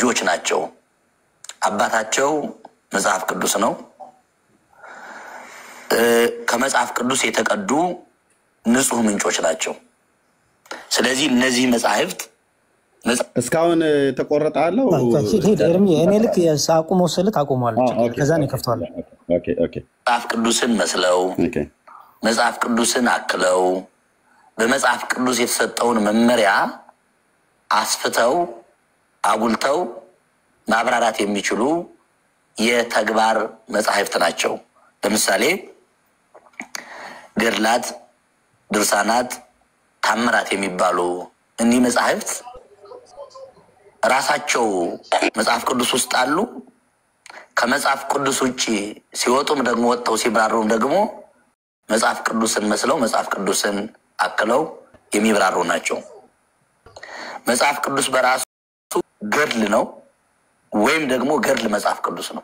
ልጆች ናቸው አባታቸው መጽሐፍ ቅዱስ ነው ከመጽሐፍ ቅዱስ የተቀዱ ንጹህ ምንጮች ናቸው ስለዚህ እነዚህ መጻሕፍት እስካሁን ተቆረጣለው እኔ ልክ የሳቁ መሰለት አቆማል ከዛ ነው ከፍቷል ኦኬ መጽሐፍ ቅዱስን መስለው መጽሐፍ ቅዱስን አክለው በመጽሐፍ ቅዱስ የተሰጠውን መመሪያ አስፍተው አጉልተው ማብራራት የሚችሉ የተግባር መጻሕፍት ናቸው ለምሳሌ ገድላት ድርሳናት ታምራት የሚባሉ እኒ መጻሕፍት ራሳቸው መጽሐፍ ቅዱስ ውስጥ አሉ ከመጽሐፍ ቅዱስ ውጪ ሲወጡም ደግሞ ወጥተው ሲብራሩም ደግሞ መጽሐፍ ቅዱስን መስለው መጽሐፍ ቅዱስን አክለው የሚብራሩ ናቸው መጽሐፍ ቅዱስ በራሱ ገድል ነው ወይም ደግሞ ገድል መጽሐፍ ቅዱስ ነው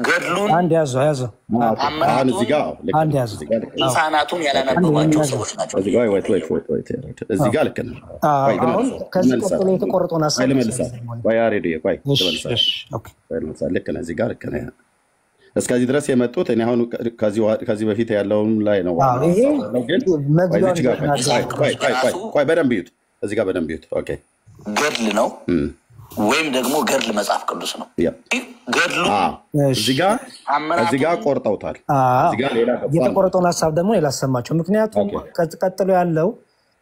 ገድሉን አንድ ያዘው አሁን እዚህ ጋር አንድ ያዘው ኢንሳናቱን ያላነበባቸው ሰዎች ናቸው እዚህ ጋር ወይት እዚህ ጋር ልክ ነው አሁን ከዚህ ቀጥሎ የተቆረጠውን ሐሳብ ወይ አሬዲ ወይ ተመልሳ ልክ ነው እዚህ ጋር ልክ ነው እስከዚህ ድረስ የመጡት እኔ አሁን ከዚህ በፊት ያለውን ላይ ነው ይሄ ቆይ በደንብ ይዩት እዚህ ጋር በደንብ ይዩት ኦኬ ገድል ነው ወይም ደግሞ ገድል መጽሐፍ ቅዱስ ነው ገድሉ እዚህ ጋር ቆርጠውታል እዚህ ጋር ሌላ የተቆረጠውን ሐሳብ ደግሞ ላሰማቸው ምክንያቱም ቀጥሎ ያለው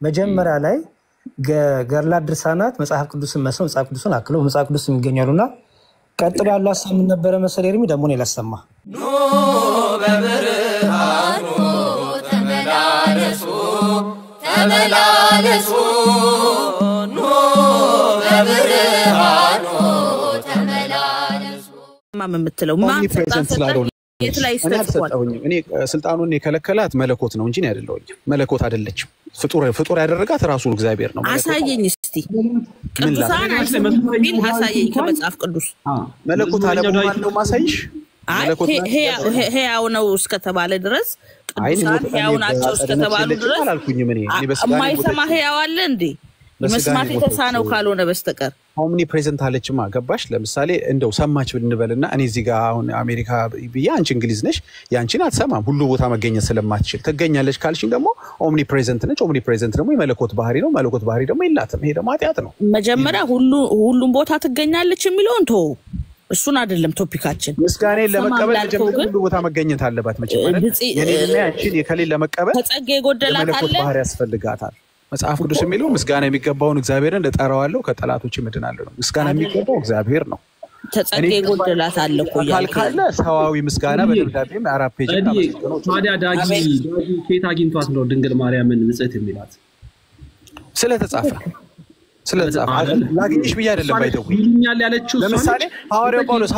መጀመሪያ ላይ ገድላት ድርሳናት መጽሐፍ ቅዱስን መስለው መጽሐፍ ቅዱስን አክለው መጽሐፍ ቅዱስ የሚገኛሉና ቀጥሎ ያለው ሐሳብ ምን ነበር መሰለ ኤርሚ ደግሞ ነው ላሰማ ኖ በብርሃኑ ተመላለሱ ኖ በብርሃኑ ተመላለሱ የምትለው ማን ስላልሆነ የትላይ ተሰጠውኝ እኔ ስልጣኑን የከለከላት መለኮት ነው እንጂ አይደለም መለኮት አይደለችም ፍጡር ያደረጋት ራሱ እግዚአብሔር ነው አሳየኝ እስቲ ቅዱሳን አይሰሙኝ አሳየኝ ከመጽሐፍ ቅዱስ መለኮት አለማን ነው ማሳይሽ መለኮት ህያው ነው እስከተባለ ድረስ ቅዱሳን ህያው ናቸው እስከተባሉ ድረስ አላልኩኝም እኔ በስጋኔ የማይሰማ ህያው አለ እንዴ መስማት የተሳነው ካልሆነ በስተቀር ኦምኒ ፕሬዘንት አለችማ ገባሽ ለምሳሌ እንደው ሰማች ብንበልና እኔ እዚህ ጋር አሁን አሜሪካ ብያ አንቺ እንግሊዝ ነሽ ያንቺን አትሰማም ሁሉ ቦታ መገኘት ስለማትችል ትገኛለሽ ካልሽኝ ደግሞ ኦምኒ ፕሬዘንት ነች ኦምኒ ፕሬዘንት ደግሞ የመለኮት ባህሪ ነው መለኮት ባህሪ ደግሞ የላትም ይሄ ደግሞ ኃጢአት ነው መጀመሪያ ሁሉም ቦታ ትገኛለች የሚለውን ተው እሱን አይደለም ቶፒካችን ምስጋናን ለመቀበል መጀመሪያ ሁሉ ቦታ መገኘት አለባት መጀመሪያ የኔና ያንቺን የከሌለ ለመቀበል ተጸጋ ይጎደላታል መለኮት ባህሪ ያስፈልጋታል መጽሐፍ ቅዱስ የሚለው ምስጋና የሚገባውን እግዚአብሔርን ለጠራዋለሁ ከጠላቶች ምድናለሁ ምስጋና የሚገባው እግዚአብሔር ነው ተጸጋ ይጎደላታል እኮ ካልካለ ሰዋዊ ምስጋና በደብዳቤም አራት ፔጅ ነው ታዲያ ዳጊ ኬት አግኝቷት ነው ድንግል ማርያምን ንጽሕት የሚላት ስለተጻፈ ላግኝሽ ብዬ አይደለም ባይተው ይልኛል ያለችው ለምሳሌ ሐዋርያው ጳውሎስ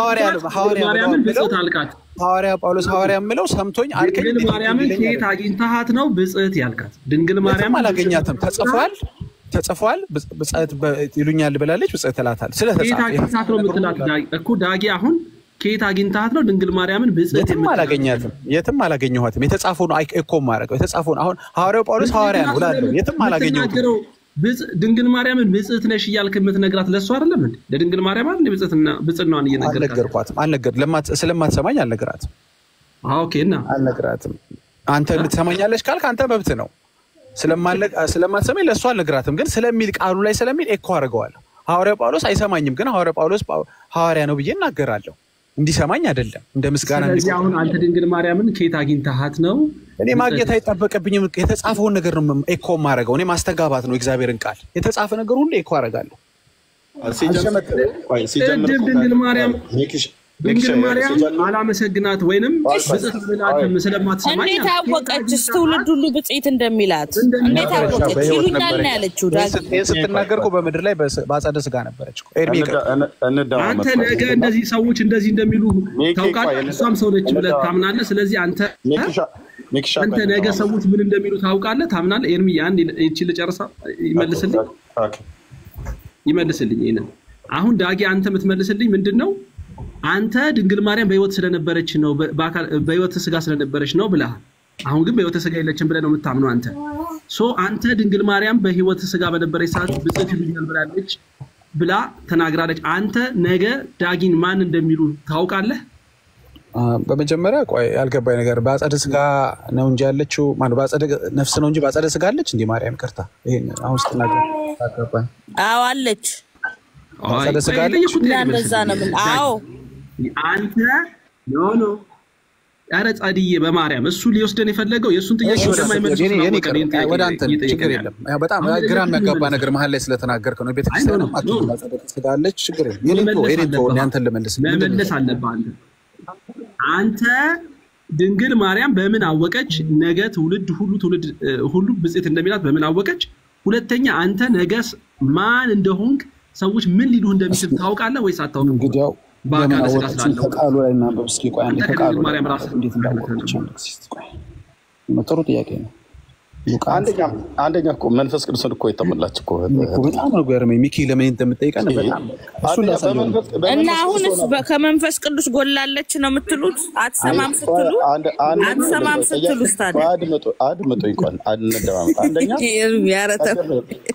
ማርያምን ብጽሕት አልካት ሐዋርያው ጳውሎስ ሐዋርያም ምለው ሰምቶኝ አልከኝ ድንግል ማርያምን ኬት አግኝታሃት ነው ብጽሕት ያልካት ድንግል ማርያም አላገኛትም ተጽፏል ብጽሕት ይሉኛል ብላለች ብጽሕት እላታለሁ ስለተጻፈ አግኝታሃት ነው የምትላት እኮ ዳጊ አሁን ኬት አግኝታሃት ነው ድንግል ማርያምን ብጽሕት የትም አላገኘኋትም የተጻፈው ነው እኮ ማረቀው የተጻፈው አሁን ሐዋርያው ጳውሎስ ሐዋርያ ነው ብላለች የትም አላገኘሁትም ድንግል ማርያምን ብጽሕት ነሽ ይያልክ የምትነግራት ለሷ አይደለም እንዴ ለድንግል ማርያም አይደል ብጽሕናን እየነገርኳት ስለማትሰማኝ አልነግራትም ኦኬና አልነግራትም አንተ ልትሰማኛለሽ ካልክ አንተ መብት ነው ስለማትሰማኝ ለሷ አልነግራትም ግን ስለሚል ቃሉ ላይ ስለሚል እኮ አድርገዋለሁ ሐዋርያው ጳውሎስ አይሰማኝም ግን ሐዋርያው ጳውሎስ ሐዋርያ ነው ብዬ እናገራለሁ እንዲሰማኝ አይደለም እንደ ምስጋና ስለዚህ አሁን አንተ ድንግል ማርያምን ኬት አግኝታሃት ነው እኔ ማግኘት አይጠበቅብኝም የተጻፈውን ነገር ነው ኤኮ ማረጋው እኔ ማስተጋባት ነው እግዚአብሔርን ቃል የተጻፈ ነገር ሁሉ ኤኮ አረጋለሁ ድንግል ማርያም አላመሰግናት ወይንም ብጽሕት ብላትም ስለማትሰማኝ እንዴት አወቀችስ ትውልድ ሁሉ ብጽሕት እንደሚላት እንዴት አወቀች ይሉኛል ነው ያለችው ስትናገር እኮ በመድር ላይ በአጸደ ስጋ ነበረች ኤርሚ አንተ ነገ እንደዚህ ሰዎች እንደዚህ እንደሚሉ ታውቃለህ እሷም ሰው ነች ብለህ ታምናለህ ስለዚህ አንተ ነገ ሰዎች ምን እንደሚሉ ታውቃለህ ታምናለህ ኤርሚ አንድ እቺ ልጨርሳ ይመልስልኝ ይሄን አሁን ዳጊ አንተ የምትመልስልኝ ምንድነው አንተ ድንግል ማርያም በህይወት ስለነበረች ነው በህይወት ስጋ ስለነበረች ነው ብለህ አሁን ግን በህይወት ስጋ የለችም ብለህ ነው የምታምነው አንተ አንተ ድንግል ማርያም በህይወት ስጋ በነበረች ሰዓት ብጽሕት ይሉኛል ብላለች ብላ ተናግራለች። አንተ ነገ ዳጊን ማን እንደሚሉ ታውቃለህ? በመጀመሪያ ቆይ ያልገባኝ ነገር በአጸደ ስጋ ነው እንጂ ያለችው ማን በአጸደ ነፍስ ነው እንጂ በአጸደ ስጋ አለች እንዴ? ማርያም ይቅርታ፣ ይሄን አሁን ስትናገር ታገባኝ። አዎ አለች። በአጸደ ስጋ አለች። እንደዛ ነው። አዎ አንተ ኖ ኧረ ጻድዬ በማርያም እሱ ሊወስደን የፈለገው የእሱን ጥያቄ ወደማይመልስ ወደ አንተ ችግር የለም። በጣም ግራ የሚያጋባ ነገር መሀል ላይ ስለተናገርከው ነው። ቤተክርስቲያን በአጸደ ስጋ አለች ችግር የለም። የኔቶ አንተን ልመልስ መመለስ አለብህ አንተ ድንግል ማርያም በምን አወቀች? ነገ ትውልድ ሁሉ ብጽዕት እንደሚላት በምን አወቀች? ሁለተኛ አንተ ነገስ ማን እንደሆንክ ሰዎች ምን ሊሉህ እንደሚችል ታውቃለህ ወይስ አታውቅም? እንግዲያው በአካለ ስጋ ስላለው ከቃሉ ላይ እና በብስኪ ቆይ አንተ ከቃሉ ማርያም ራስ እንዴት እንዳወቀች ጥሩ ጥያቄ ነው። አንደኛ እኮ መንፈስ ቅዱስን እኮ የተሞላች እኮ በጣም ነው ገርመኝ። ሚኪ ለምን እንደምትጠይቀን በጣም እና አሁንስ ከመንፈስ ቅዱስ ጎላለች ነው የምትሉት? አትሰማም ስትሉ ታዲያ አድምጡ ይቆን አንደማም አንደኛ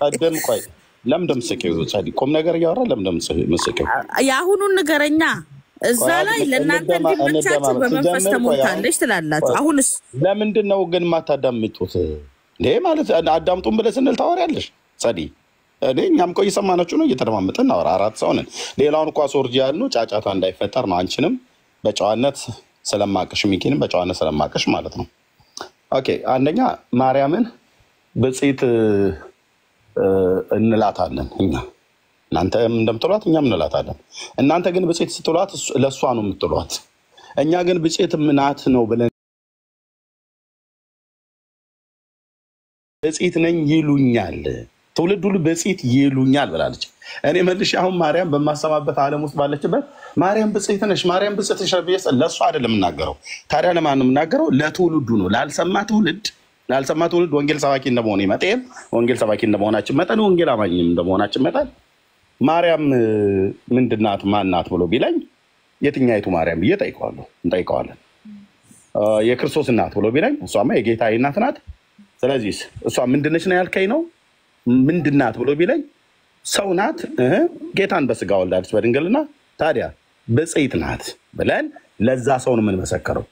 ቀደም ቆይ ለምን እንደምትሰቂው ጻዲ ቆም ነገር እያወራ ለምን እንደምትሰቂው የአሁኑን ንገረኛ። እዛ ላይ ለእናንተ እንዲመቻችሁ በመንፈስ ተሞልታለች ትላላችሁ። አሁንስ ለምንድን ነው ግን የማታዳምጡት? ማለት አዳምጡን ብለህ ስንል ታወሪያለሽ ጻዲ። እኛም እኮ እየሰማናችሁ ነው፣ እየተደማመጥን እናወራ። 4 ሰው ነን። ሌላውን እኮ አስወርጅ ያልነው ጫጫታ እንዳይፈጠር ነው። አንቺንም በጨዋነት ስለማቀሽ ሚኪንም በጨዋነት ስለማቀሽ ማለት ነው። ኦኬ አንደኛ ማርያምን ብጽዕት እንላታለን እኛ። እናንተም እንደምትሏት እኛም እንላታለን። እናንተ ግን ብጽዕት ስትሏት ለእሷ ነው የምትሏት። እኛ ግን ብጽዕት ምናት ነው ብለን ብጽዕት ነኝ ይሉኛል፣ ትውልድ ሁሉ ብጽዕት ይሉኛል ብላለች። እኔ መልሼ አሁን ማርያም በማሰማበት ዓለም ውስጥ ባለችበት ማርያም ብጽዕት ነሽ፣ ማርያም ብጽዕት ነሽ ብዬሽ ለእሷ አይደለም የምናገረው። ታዲያ ለማን ነው የምናገረው? ለትውልዱ ነው። ላልሰማ ትውልድ ወንጌል ሰባኪ እንደመሆኔ መጠን ወንጌል ሰባኪ እንደመሆናችን መጠን ወንጌል አማኝም እንደመሆናችን መጠን ማርያም ምንድናት ማናት ብሎ ቢለኝ የትኛይቱ ማርያም ብዬ እንጠይቀዋለን። የክርስቶስ እናት ብሎ ቢለኝ እሷማ የጌታዬ እናት ናት። ስለዚህ እሷ ምንድነች ነው ያልከኝ ነው? ምንድናት ብሎ ቢለኝ ሰው ናት፣ ጌታን በስጋ ወልዳለች በድንግልና። ታዲያ ብጽዕት ናት ብለን ለዛ ሰው ነው የምንመሰክረው።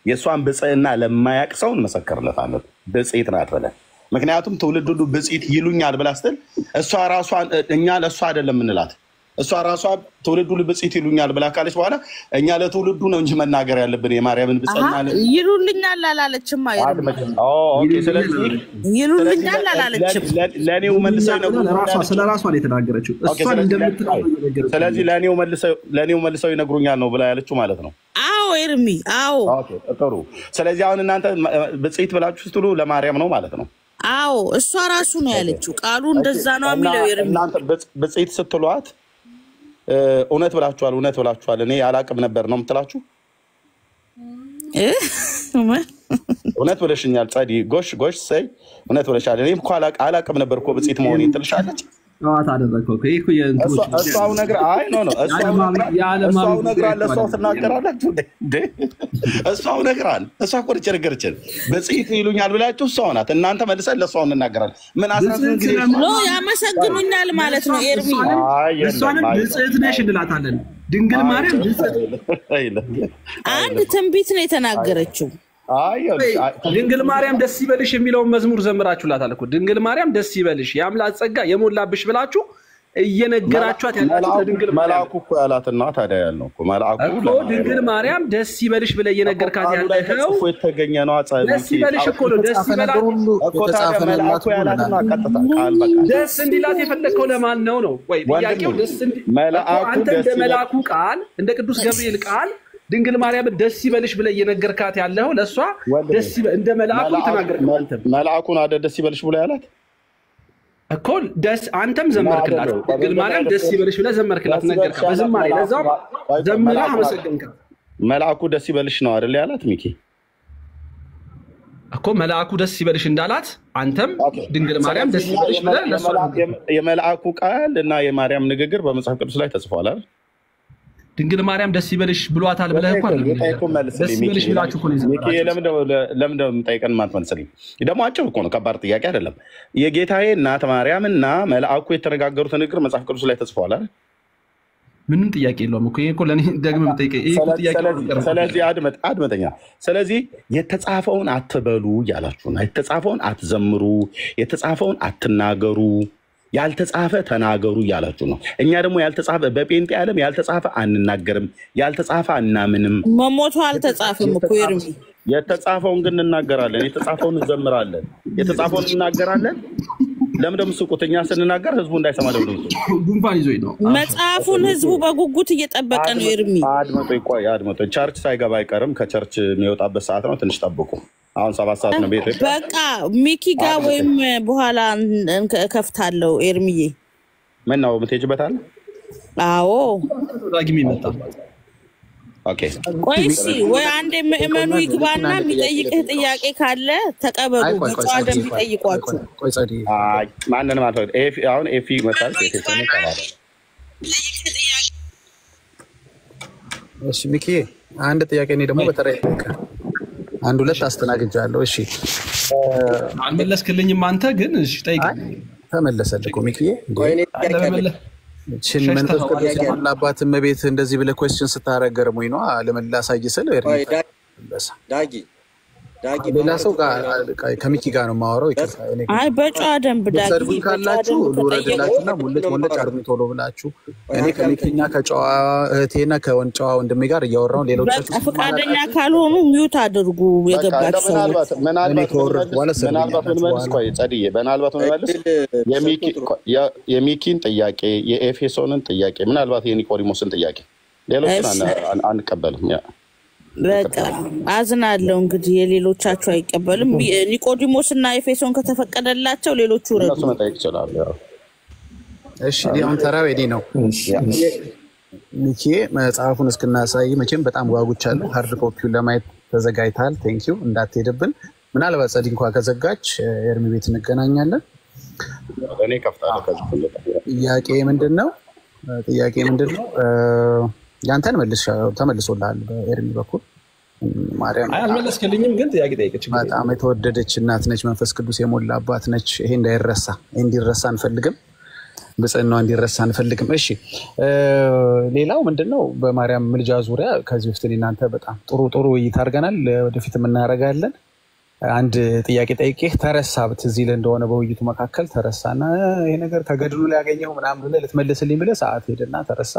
የእሷን ብጽዕና ለማያቅ ሰው እንመሰክርለታለን ብጽዕት ናት ብለን። ምክንያቱም ትውልድ ሁሉ ብጽዕት ይሉኛል ብላ ስትል እሷ ራሷ እኛ ለእሷ አይደለም የምንላት። እሷ ራሷ ትውልድ ሁሉ ብጽዕት ይሉኛል ብላ ካለች በኋላ እኛ ለትውልዱ ነው እንጂ መናገር ያለብን የማርያምን ብጽዕና ይሉልኛል አላለችም። ስለዚህ ይሉልኛል አላለችም። ለእኔው መልሰው ስለ ራሷ ነው የተናገረችው። ስለዚህ ለእኔው መልሰው ይነግሩኛል ነው ብላ ያለችው ማለት ነው። አዎ ኤርሚ፣ አዎ ጥሩ። ስለዚህ አሁን እናንተ ብጽዕት ብላችሁ ስትሉ ለማርያም ነው ማለት ነው። አዎ እሷ ራሱ ነው ያለችው። ቃሉ እንደዛ ነው የሚለው ኤርሚ። እናንተ ብጽዕት ስትሏት እውነት ብላችኋል። እኔ አላቅም ነበር ነው የምትላችሁ። እውነት ብለሽኛል ጻዲ። ጎሽ ሰይ እውነት ብለሻል። እኔም እኮ አላቅም ነበር እኮ ብጽዕት መሆኔን ትልሻለች። ታደረገው እኮ እሷው ነገር አይ ኖ እሷው ነገር አለ። እሷው ትናገራላችሁ እንዴ? እሷው ነገር አለ። እሷ እኮ ነገረችን ብጽዕት ይሉኛል ብላችሁ እሷው ናት። እናንተ መልሰን ለእሷው እንናገራለን። ምን አስራት እንግዲህ ያመሰግኑኛል ማለት ነው ኤርሚ። እሷንም ብጽዕት ነሽ እንላታለን። ድንግል ማርያም ብጽዕት አንድ ትንቢት ነው የተናገረችው። ድንግል ማርያም ደስ ይበልሽ የሚለውን መዝሙር ዘምራችሁላታል እኮ። ድንግል ማርያም ደስ ይበልሽ የአምላክ ጸጋ የሞላብሽ ብላችሁ እየነገራችኋት ያላችሁ ለድንግል መልአኩ እኮ ያላትና ታዲያ ያለው እኮ መልአኩ እኮ ድንግል ማርያም ደስ ይበልሽ ብለህ እየነገርካት ያለው እኮ የተገኘ ነው። አጻይ ደስ ይበልሽ እኮ ነው። ደስ ይበላል እኮ ታዲያ መልአኩ ያላትና ቀጥታ ቃል በቃ ደስ እንዲላት የፈለከው ለማን ነው? ወይ ጥያቄው ደስ መልአኩ አንተ እንደ መልአኩ ቃል እንደ ቅዱስ ገብርኤል ቃል ድንግል ማርያም ደስ ይበልሽ ብለህ እየነገርካት ያለው ለሷ ደስ እንደ መልአኩ ተናገርካት። መልአኩን አደ ደስ ይበልሽ ብለህ ያላት እኮ ደስ አንተም ዘመርክላት። ድንግል ማርያም ደስ ይበልሽ ብለህ ዘመርክላት፣ ነገርካት በዝማሬ። ለዛው ዘምራ አመሰግንካት። መልአኩ ደስ ይበልሽ ነው አይደል ያላት ሚኪ? እኮ መልአኩ ደስ ይበልሽ እንዳላት አንተም ድንግል ማርያም ደስ ይበልሽ ብለህ ለሷ የመልአኩ ቃል እና የማርያም ንግግር በመጽሐፍ ቅዱስ ላይ ተጽፏል አይደል? ድንግል ማርያም ደስ ይበልሽ ብሏታል ብለህ እኮ ደስ ይበልሽ ብላችሁ እኮ ነው ሚኪ ለምን ጠይቀን ማትመልስልኝ ደግሞ አጭር እኮ ነው ከባድ ጥያቄ አይደለም የጌታዬ እናት ማርያምና መልአኩ የተነጋገሩት ንግግር መጽሐፍ ቅዱስ ላይ ተጽፏል አይደል ምንም ጥያቄ የለውም እኮ ይሄ እኮ ለኔ ደግመህ የምጠይቀኝ ይሄ ጥያቄ ስለዚህ አድመጠኛ ስለዚህ የተጻፈውን አትበሉ ያላችሁና የተጻፈውን አትዘምሩ የተጻፈውን አትናገሩ ያልተጻፈ ተናገሩ ያላችሁ ነው እኛ ደግሞ ያልተጻፈ በጴንጤ ዓለም ያልተጻፈ አንናገርም ያልተጻፈ አናምንም መሞቱ አልተጻፈም እኮ ኤርሚ የተጻፈውን ግን እንናገራለን የተጻፈውን እንዘምራለን የተጻፈውን እንናገራለን ለምን ደግሞ ስቁተኛ ስንናገር ህዝቡ እንዳይሰማ ደግሞ ጉንፋን ይዞኝ ነው መጽሐፉን ህዝቡ በጉጉት እየጠበቀ ነው ኤርሚ አድመጦ ቸርች ሳይገባ አይቀርም ከቸርች የሚወጣበት ሰዓት ነው ትንሽ ጠብቁ አሁን 7 ሰዓት ነው ቤት በቃ ሚኪ ጋር ወይም በኋላ ከፍታለሁ ኤርሚዬ ምን ነው የምትሄጂበታል አዎ ዳግም ይመጣ ኦኬ ቆይሲ ወይ አንዴ ምእመኑ ይግባና የሚጠይቅህ ጥያቄ ካለ ተቀበሉ በጨዋ ደም ይጠይቋችሁ ቆይ ጸዲ ማንንም አልፈቅድ አሁን ኤፊ መጣል ሴቴ ነው እሺ ሚኪ አንድ ጥያቄ እኔ ደግሞ በተራይ አንድ ሁለት አስተናግጃለሁ እሺ አልመለስክልኝም አንተ ግን እሺ ጠይቀኝ ተመለሰልኩ ሚኪዬ ችን መንፈስ ቅዱስ ያላባት እመቤት እንደዚህ ብለ ኩዌስችን ስታረገርሙኝ ነው ለመላሳይ ስለ ዳጊ ሌላ ሰው ጋር ከሚኪ ጋር ነው ማወራው ይከፋ አይ በጨዋ ደንብ ዳጊ ካላችሁ ወረደላችሁና ሙልጭ አርሚ ቶሎ ብላችሁ እኔ ከሚኪኛ ከጨዋ እህቴና ከወንጫዋ ወንድሜ ጋር እያወራው ሌሎቻችሁ ፈቃደኛ ካልሆኑ ሚውት አድርጉ የገባችሁ ሰው ምናልባት ምን መልስ ቆይ ጸድዬ በናልባት ምን መልስ የሚኪን ጥያቄ የኤፌሶንን ጥያቄ ምናልባት የኒቆዲሞስን ጥያቄ ሌሎችን አንቀበልም ያ በቃ አዝናለሁ እንግዲህ የሌሎቻችሁ አይቀበልም ኒቆዲሞስና ኤፌሶን ከተፈቀደላቸው ሌሎቹ ረዱ እነሱ መጠየቅ ይችላል እሺ ዲያውን ተራው እዲ ነው ሚኪ መጽሐፉን እስክናሳይ መቼም በጣም ጓጉቻለሁ ሃርድ ኮፒውን ለማየት ተዘጋጅታል ቴንክ ዩ እንዳትሄድብን ምናልባት ጸዲ እንኳን ከዘጋች ኤርሚ ቤት እንገናኛለን እኔ ከፍታለሁ ከዚህ ጥያቄ ምንድነው ያንተን ተመልሶልሃል በኤርሚ በኩል ማርያም አልመለስክልኝም ግን ጥያቄ ጠይቀች በጣም የተወደደች እናት ነች መንፈስ ቅዱስ የሞላባት ነች ይሄ እንዲረሳ አንፈልግም በጽናው እንዲረሳ አንፈልግም እሺ ሌላው ምንድነው በማርያም ምልጃ ዙሪያ ከዚህ ውስጥ እናንተ በጣም ጥሩ ውይይት አድርገናል ወደፊትም እናረጋለን አንድ ጥያቄ ጠይቄህ ተረሳብት እዚህ ለእንደሆነ በውይይቱ መካከል ተረሳና ይሄ ነገር ከገድሉ ላይ ያገኘው ምናምን ብለህ ልትመልስልኝ ብለህ ሰዓት ሄደና ተረሳ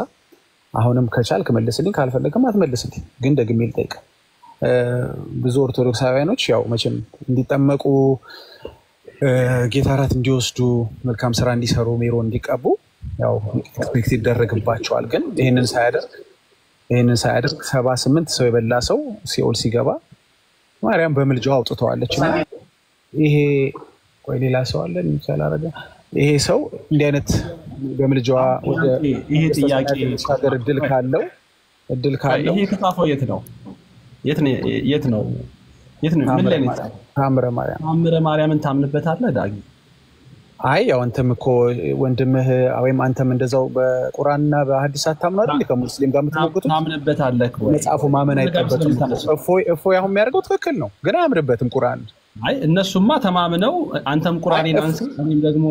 አሁንም ከቻልክ መልስልኝ ካልፈለግም አትመልስልኝ ግን ደግሜ ልጠይቅ ብዙ ኦርቶዶክሳውያኖች ያው መቼም እንዲጠመቁ ጌታ ራት እንዲወስዱ መልካም ስራ እንዲሰሩ ሜሮ እንዲቀቡ ያው ኤክስፔክት ይደረግባቸዋል ግን ይሄንን ሳያደርግ 78 ሰው የበላ ሰው ሲኦል ሲገባ ማርያም በምልጃው አውጥተዋለችና ይሄ ቆይ ሌላ ሰው አለ እንቻላ አረጋ ይሄ ሰው እንዲህ አይነት በምልጃዋ ወደ ይሄ ጥያቄ ሳገር እድል ካለው ይሄ ከጻፈው የት ነው ምን ላይ ነው ታምረ ማርያምን ታምንበታለህ ዳጊ አይ ያው አንተም እኮ ወንድምህ ወይም አንተም እንደዛው በቁርአንና በሐዲሳት ታምናለህ እንዴ ከሙስሊም ጋር የምትሞግቱት ታምንበታለህ ወይ መጽሐፉ ማመን አይጠበቅም እፎይ አሁን የሚያደርገው ትክክል ነው ግን አያምርበትም ቁርአን አይ እነሱማ ተማምነው አንተም ቁርአንን አንሳ እኔም ደግሞ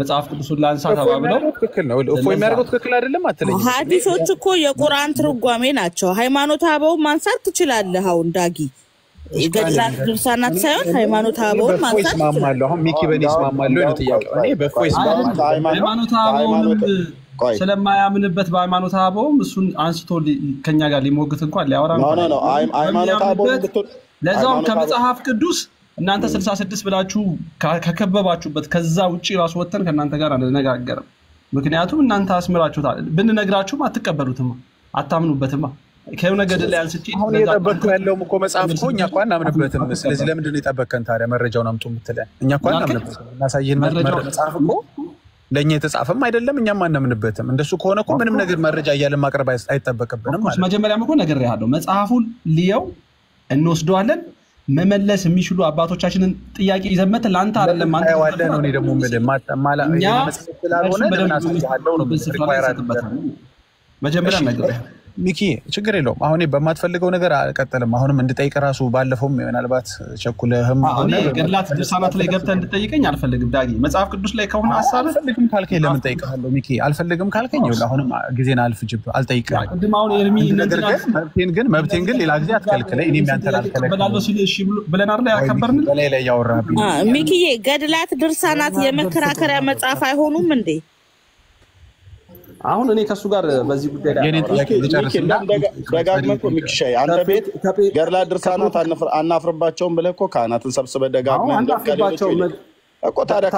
መጽሐፍ ቅዱስን ላንሳ ተባብለው ትክክል ነው እፎይ የሚያደርገው ትክክል አይደለም አትለኝ ሐዲሶች እኮ የቁርአን ትርጓሜ ናቸው ሃይማኖት አበው ማንሳት ትችላለህ አሁን ዳጊ ይገድላል ድርሳናት ሳይሆን ሃይማኖት አበውን ማንሳት ይስማማሉ አሁን ሚኪ በኔ ይስማማሉ ነው ጥያቄው እኔ በፎይ ሃይማኖት አበውን ስለማያምንበት በሃይማኖት አበውም እሱን አንስቶ ከኛ ጋር ሊሞግት እንኳን ሊያወራ ነው ሃይማኖት አበውን ለዛውም ከመጽሐፍ ቅዱስ እናንተ 66 ብላችሁ ከከበባችሁበት ከዛ ውጪ ራስ ወተን ከናንተ ጋር አንነጋገርም ምክንያቱም እናንተ አስመራችሁታል ብንነግራችሁም አትቀበሉትም አታምኑበትም ከየው ነገር ላይ አንስቼ አሁን የጠበቅኩ ያለውም እኮ መጽሐፍ እኮ እኛ እንኳን አናምንበትም ስለዚህ ለምንድን ነው የጠበቅከን ታዲያ መረጃውን አምጡ የምትለን እኛ እንኳን አናምንበትም እናሳየን መጽሐፍ እኮ ለኛ የተጻፈም አይደለም እኛም አናምንበትም እንደሱ ከሆነ እኮ ምንም ነገር መረጃ እያለ ማቅረብ አይጠበቅብንም ማለት መጀመሪያም እኮ ነገር ያለው መጽሐፉን ሊየው እንወስደዋለን መመለስ የሚችሉ አባቶቻችንን ጥያቄ ይዘመት ላንተ አይደለም አንተ ያዋለ ነው እኔ ደግሞ ምን ማላ መጽሐፍ ስላልሆነ ለምን አሳያለሁ ነው መጀመሪያ ነገር ሚኪ ችግር የለውም። አሁን በማትፈልገው ነገር አልቀጥልም። አሁንም እንድጠይቅ ራሱ ባለፈውም ምናልባት ቸኩለህም እኔ ገድላት ድርሳናት ላይ ገብተህ እንድጠይቀኝ አልፈልግም። ዳጊ መጽሐፍ ቅዱስ ላይ ከሆነ ሐሳብ አልፈልግም ካልከኝ ለምን ጠይቀሃለሁ? ሚኪ አልፈልግም ካልከኝ አሁንም ጊዜን አልፍጅብ አልጠይቅም። ቅድም አሁን ኤርሚ መብቴን ግን ሌላ ጊዜ አትከልክለኝ። እኔም ያንተን አልከለክልም ሲል እሺ ብለን አይደል ያከበርን። በላይ ላይ ያወራብኝ ሚኪዬ ገድላት ድርሳናት የመከራከሪያ መጽሐፍ አይሆኑም እንዴ? አሁን እኔ ከሱ ጋር በዚህ ጉዳይ ላይ የኔ ጥያቄ ልጨርስና ደጋግመህ እኮ ሚኪሻይ አንተ ቤት ገድላት ድርሳናት አናፍርባቸውም ብለህ እኮ ካህናትን ሰብስበህ ደጋግመህ እንደቀደላቸው እኮ ታዲያ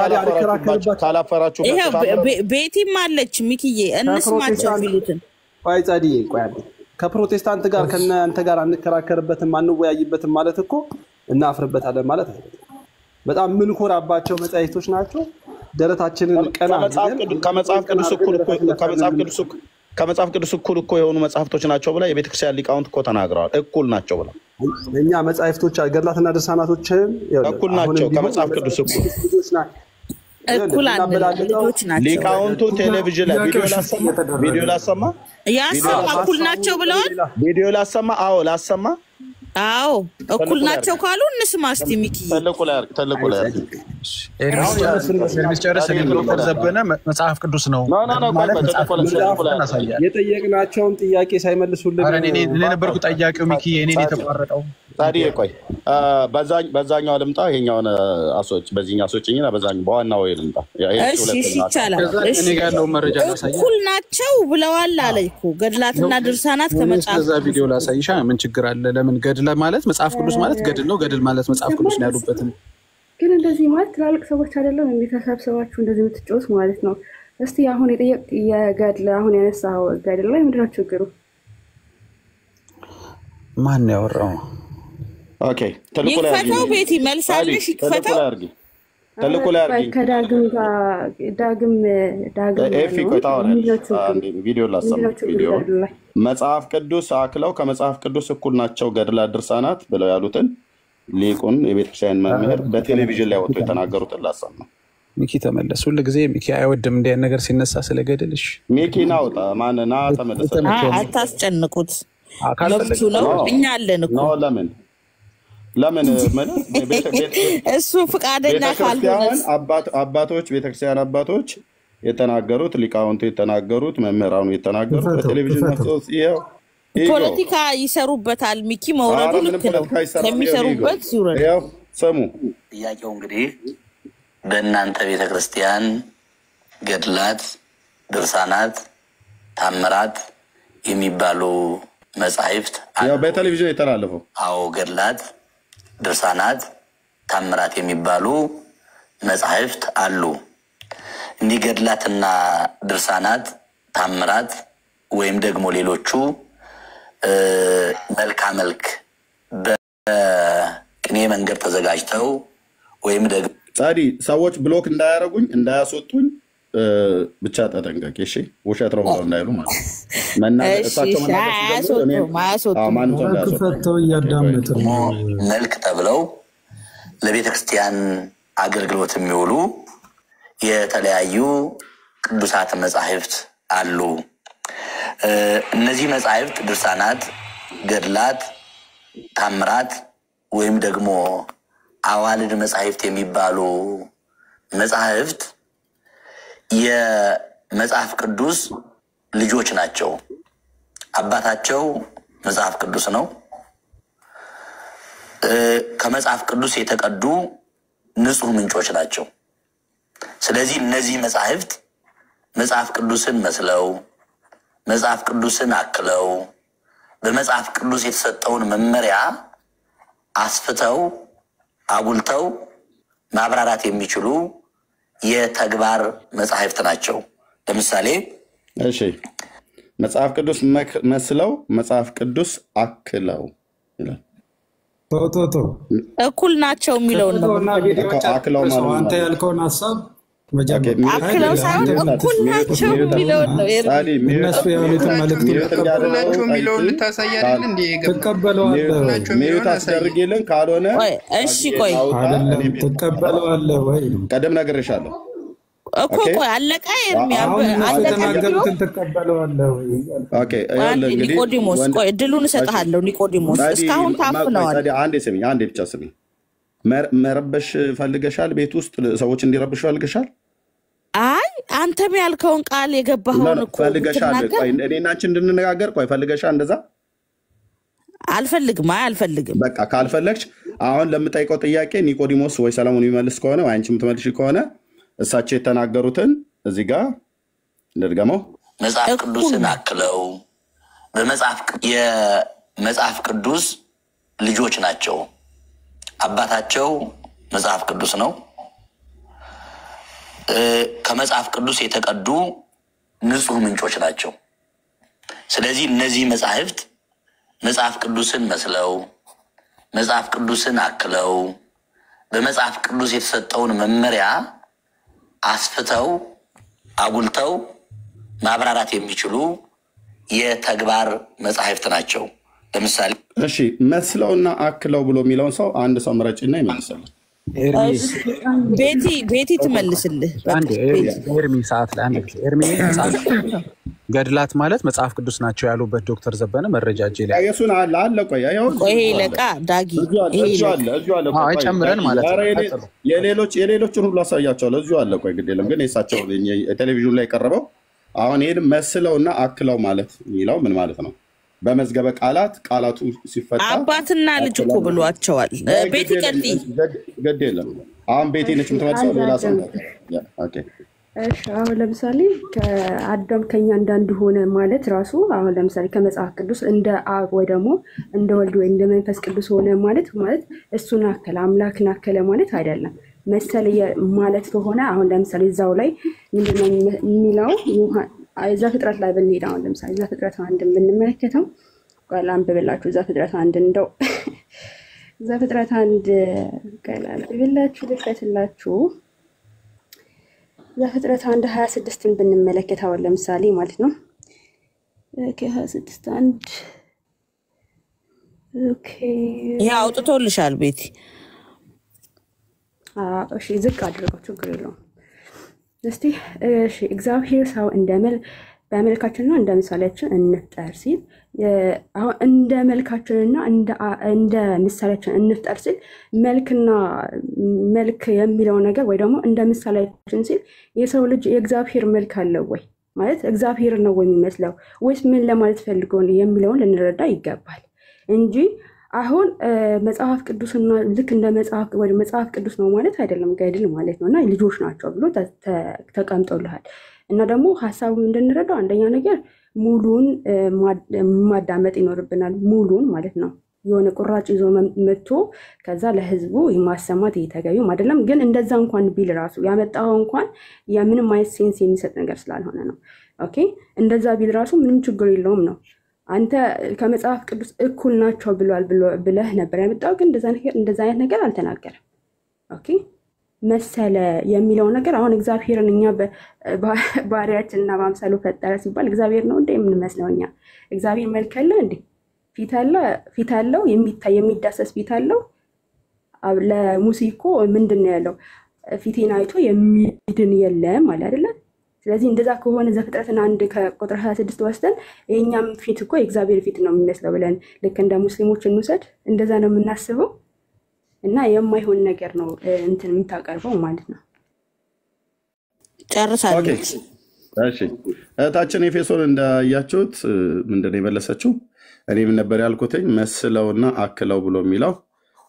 ካላፈራችሁ ቤቲም አለች ሚኪዬ እንስማቸው የሚሉትን ቆይ ጻዲዬ ቆይ ከፕሮቴስታንት ጋር ከእናንተ ጋር አንከራከርበትም አንወያይበትም ማለት እኮ እናፍርበታለን ማለት አይደለም። በጣም ምንኮራባቸው መጻሕፍቶች ናቸው። ደረታችንን ቀና ከመጽሐፍ ቅዱስ እኩል እኮ የሆኑ መጽሐፍቶች ናቸው ብላ የቤተክርስቲያን ሊቃውንት እኮ ተናግረዋል። እኩል ናቸው ብላ እኛ መጽሐፍቶች ገድላትና ድርሳናቶችም እኩል ናቸው ከመጽሐፍ ቅዱስ እኩል ልጆች ናቸው። ሊቃውንቱ ቴሌቪዥን ላይ ቪዲዮ ላሰማ ያሰማ እኩል ናቸው ብለዋል። ቪዲዮ ላሰማ አዎ ላሰማ አዎ እኩል ናቸው ካሉ እንስማ እስቲ ሚኪ ተልቁ ላይ ኤርሚስ ጨርስ። ዶክተር ዘበነ መጽሐፍ ቅዱስ ነው የጠየቅናቸውን ጥያቄ ሳይመልሱልን እኔ ነበርኩ ጠያቂው ሚኪ እኔን የተቋረጠው ታዲያ ቆይ በዛኛው ልምጣ ይሄኛውን አሶች በዚህኛው አሶችኝና በዛኛው በዋናው ልምጣ። እሺ ይቻላል። እኔ ጋር ያለው መረጃ ላሳይ። እኩል ናቸው ብለዋል አለይኩ ገድላትና ድርሳናት ከመጽሐፍ ከዛ ቪዲዮ ላሳይሻ ምን ችግር አለ? ለምን ገድል ማለት መጽሐፍ ቅዱስ ማለት ገድል ነው፣ ገድል ማለት መጽሐፍ ቅዱስ ነው ያሉበት። ግን እንደዚህ ማለት ትላልቅ ሰዎች አይደለም እንዴ ተሰብስባችሁ እንደዚህ የምትጮስ ማለት ነው? እስቲ አሁን የገድል አሁን ያነሳው ገድል ላይ ምንድነው ችግሩ? ማን ያወራው? ኦኬ ተልቆ ላይ ይፈታው ቤቲ መልሳለሽ ይፈታው ተልቆ ላይ አርጊ ዳግም ኤፊ ቆጣው ቪዲዮ ላሰማ ቪዲዮ መጽሐፍ ቅዱስ አክለው ከመጽሐፍ ቅዱስ እኩል ናቸው ገድላት ድርሳናት ብለው ያሉትን ሊቁን የቤተክርስቲያን መምህር በቴሌቪዥን ላይ ወጥቶ የተናገሩትን ላሰማ። ሚኪ ተመለስ። ሁሉ ጊዜ ሚኪ አይወድም እንደ ነገር ሲነሳ ስለገድልሽ። ሚኪ ናውጣ ማንና ተመለሰ። አታስጨንቁት። መብቱ ነው። እኛ አለን እኮ ነው። ለምን እሱ ፍቃደኛ ካልሆነ አባቶች ቤተክርስቲያን አባቶች የተናገሩት ሊቃውንቱ የተናገሩት መምህራኑ የተናገሩት በቴሌቪዥን መጥተው ፖለቲካ ይሰሩበታል። ሚኪ መውረዱ ልክ ነው። ከሚሰሩበት ይውረድ። ያው ሰሙ ጥያቄው እንግዲህ በእናንተ ቤተክርስቲያን ገድላት ድርሳናት ታምራት የሚባሉ መጻሕፍት ያው በቴሌቪዥን የተላለፈው አዎ ገድላት ድርሳናት ታምራት የሚባሉ መጻሕፍት አሉ። እንዲህ ገድላትና ድርሳናት ታምራት ወይም ደግሞ ሌሎቹ መልክ በቅኔ መንገድ ተዘጋጅተው ወይም ደግሞ ጻዲ ሰዎች ብሎክ እንዳያረጉኝ እንዳያስወጡኝ ብቻ ተጠንቀቂ እሺ። ውሸት ነው ብለው እንዳይሉ ማለት እሳቸው መልክ ተብለው ለቤተክርስቲያን አገልግሎት የሚውሉ የተለያዩ ቅዱሳት መጻሕፍት አሉ። እነዚህ መጻሕፍት ድርሳናት፣ ገድላት፣ ታምራት ወይም ደግሞ አዋልድ መጻሕፍት የሚባሉ መጻሕፍት የመጽሐፍ ቅዱስ ልጆች ናቸው። አባታቸው መጽሐፍ ቅዱስ ነው። ከመጽሐፍ ቅዱስ የተቀዱ ንጹህ ምንጮች ናቸው። ስለዚህ እነዚህ መጻሕፍት መጽሐፍ ቅዱስን መስለው መጽሐፍ ቅዱስን አክለው በመጽሐፍ ቅዱስ የተሰጠውን መመሪያ አስፍተው አጉልተው ማብራራት የሚችሉ የተግባር መጻሕፍት ናቸው። ለምሳሌ እሺ መጽሐፍ ቅዱስ መስለው መጽሐፍ ቅዱስ አክለው ይላል። ቶቶቶ እኩል ናቸው የሚለው ነው። አክለው ማለት አንተ ያልከውን ሐሳብ አክለው ሳይሆን እኩል ናቸው የሚለው ነው። እነሱ ያሉትን መልእክት ናቸው የሚለውን ልታሳያለን እንዴ? ተቀበለዋለህ ሚዩት አስደርግልን ካልሆነ እሺ ቆይ አይደለም ተቀበለዋለህ ወይ? ቀደም ነግሬሻለሁ እኮ ቆይ አለቀ ኤርሚያ ተናገሩትን ተቀበለዋለሁ ኦኬ ኒቆዲሞስ ቆይ እድሉን እሰጥሃለሁ ኒቆዲሞስ እስካሁን ታፍነዋል አንዴ ስሚ አንዴ ብቻ ስሚ መረበሽ ፈልገሻል ቤት ውስጥ ሰዎች እንዲረብሹ ፈልገሻል አይ አንተም ያልከውን ቃል የገባኸውን እኮ ፈልገሻል ቆይ እኔና አንቺ እንድንነጋገር ቆይ ፈልገሻል እንደዛ አልፈልግም በቃ ካልፈለግሽ አሁን ለምጠይቀው ጥያቄ ኒቆዲሞስ ወይ ሰለሞን ይመልስ ከሆነ ወይ አንቺ የምትመልሺ ከሆነ እሳቸው የተናገሩትን እዚህ ጋር እንደድገመው መጽሐፍ ቅዱስን አክለው የመጽሐፍ ቅዱስ ልጆች ናቸው አባታቸው መጽሐፍ ቅዱስ ነው ከመጽሐፍ ቅዱስ የተቀዱ ንጹህ ምንጮች ናቸው ስለዚህ እነዚህ መጻሕፍት መጽሐፍ ቅዱስን መስለው መጽሐፍ ቅዱስን አክለው በመጽሐፍ ቅዱስ የተሰጠውን መመሪያ አስፍተው አጉልተው ማብራራት የሚችሉ የተግባር መጻሕፍት ናቸው ለምሳሌ እሺ መስለውና አክለው ብሎ የሚለውን ሰው አንድ ሰው ምረጭና ይመልሳል ቤቲ ትመልስልህ አንዴ ኤርሚ ሰዓት ላይ አንዴ ኤርሚ ገድላት ማለት መጽሐፍ ቅዱስ ናቸው ያሉበት ዶክተር ዘበነ መረጃ እጄ ላይ ያየሱን አለ ቆይ ይሄ ለቃ ዳጊ እዚሁ አለ አይ ጨምረን ማለት ነው የሌሎችን ሁሉ አሳያቸዋለሁ እዚሁ አለ ቆይ ግድ የለም ግን የሳቸው ቴሌቪዥን ላይ ቀርበው አሁን ይሄን መስለውና አክለው ማለት የሚለው ምን ማለት ነው በመዝገበ ቃላቱ ሲፈታ አባትና ልጅ እኮ ብሏቸዋል ቤቲ ቀጥይ ግድ የለም አሁን ቤቲ ነች የምትመልሰው ሌላ ሰው ኦኬ እሺ አሁን ለምሳሌ ከአዳም ከኛ እንዳንድ ሆነ ማለት ራሱ አሁን ለምሳሌ ከመጽሐፍ ቅዱስ እንደ አብ ወይ ደግሞ እንደ ወልድ ወይ እንደ መንፈስ ቅዱስ ሆነ ማለት እሱን አከለ አምላክን አከለ ማለት አይደለም መሰለ ማለት ከሆነ አሁን ለምሳሌ እዛው ላይ ምንድነው የሚለው እዛ ፍጥረት ላይ ብንሄድ አሁን ለምሳሌ እዛ ፍጥረት አንድን ብንመለከተው ቃል አንብብላችሁ እዛ ፍጥረት አንድ እንደው እዛ ፍጥረት አንድ ቃል አንብብላችሁ ልፈትላችሁ እዛ ፍጥረት አንድ 26ን ብንመለከተው ለምሳሌ ማለት ነው ኦኬ 26 አንድ ኦኬ ያ አውጥቶልሻል ቤቲ እሺ ዝቅ አድርገው ችግር የለውም እስቲ እሺ እግዚአብሔር ሰው በመልካችንና እንደ ምሳሌያችን እንፍጠር ሲል አሁን እንደ መልካችንና እንደ ምሳሌያችን እንፍጠር ሲል መልክ የሚለው ነገር ወይ ደግሞ እንደ ምሳሌያችን ሲል የሰው ልጅ የእግዚአብሔር መልክ አለው ወይ ማለት እግዚአብሔር ነው ወይ የሚመስለው ወይስ ምን ለማለት ፈልገው የሚለውን ልንረዳ ይገባል እንጂ አሁን መጽሐፍ ቅዱስና ልክ እንደ መጽሐፍ ቅዱስ ነው ማለት አይደለም ገድል ማለት ነውና ልጆች ናቸው ብሎ ተቀምጦልሃል እና ደግሞ ሐሳቡን እንድንረዳው አንደኛ ነገር ሙሉን ማዳመጥ ይኖርብናል ሙሉን ማለት ነው የሆነ ቁራጭ ይዞ መጥቶ ከዛ ለህዝቡ የማሰማት የተገቢው አይደለም ግን እንደዛ እንኳን ቢል ራሱ ያመጣው እንኳን የምንም አይነት ሴንስ የሚሰጥ ነገር ስላልሆነ ነው ኦኬ እንደዛ ቢል ራሱ ምንም ችግር የለውም ነው አንተ ከመጽሐፍ ቅዱስ እኩል ናቸው ብለህ ነበር ያመጣው ግን እንደዛ አይነት ነገር አልተናገረም ኦኬ መሰለ የሚለው ነገር አሁን እግዚአብሔርን እኛ ባሪያችንና በአምሳሉ ፈጠረ ሲባል እግዚአብሔር ነው እንደ የምንመስለው እኛ እግዚአብሔር መልክ አለ እንዴ ፊት አለው የሚታይ የሚዳሰስ ፊት አለው ለሙሴ እኮ ምንድነው ያለው ፊቴን አይቶ የሚድን የለም ማለት አይደለም ስለዚህ እንደዛ ከሆነ ዘፍጥረትን አንድ ከቁጥር 26 ወስደን የኛም ፊት እኮ የእግዚአብሔር ፊት ነው የሚመስለው ብለን ልክ እንደ ሙስሊሞች እንውሰድ እንደዛ ነው የምናስበው እና የማይሆን ነገር ነው እንትን የምታቀርበው ማለት ነው ጨርሳለች እሺ እታችን ኤፌሶን እንዳያችሁት ምንድነው የመለሰችው እኔም ነበር ያልኩትኝ መስለውና አክለው ብሎ የሚለው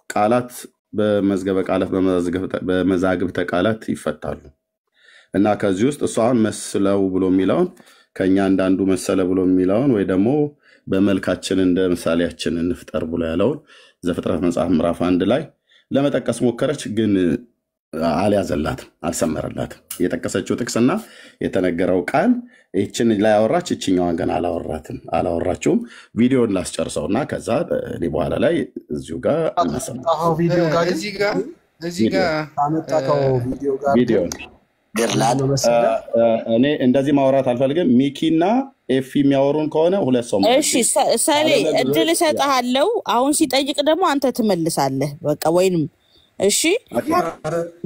ቃላት በመዝገበ ቃላት በመዛግብተ ቃላት ይፈታሉ እና ከዚህ ውስጥ እሱ አሁን መስለው ብሎ የሚለውን ከኛ አንዳንዱ መሰለ ብሎ የሚለውን ወይ ደግሞ በመልካችን እንደ ምሳሌያችን እንፍጠር ብሎ ያለውን ዘፍጥረት መጽሐፍ ምዕራፍ 1 ላይ ለመጠቀስ ሞከረች ግን አልያዘላትም አልሰመረላትም የጠቀሰችው ጥቅስና የተነገረው ቃል እቺን ላይ አወራች እቺኛዋን ገና አላወራችውም ቪዲዮን ላስጨርሰውና ከዛ በኋላ ላይ እዚሁ ጋር አዎ ቪዲዮ ጋር እዚህ ጋር አመጣከው ቪዲዮ ገርላት እኔ እንደዚህ ማውራት አልፈልግም ሚኪና ኤፍ የሚያወሩን ከሆነ ሁለት ሰው እሺ ሰሌ እድል እሰጥሃለሁ አሁን ሲጠይቅ ደግሞ አንተ ትመልሳለህ በቃ ወይንም እሺ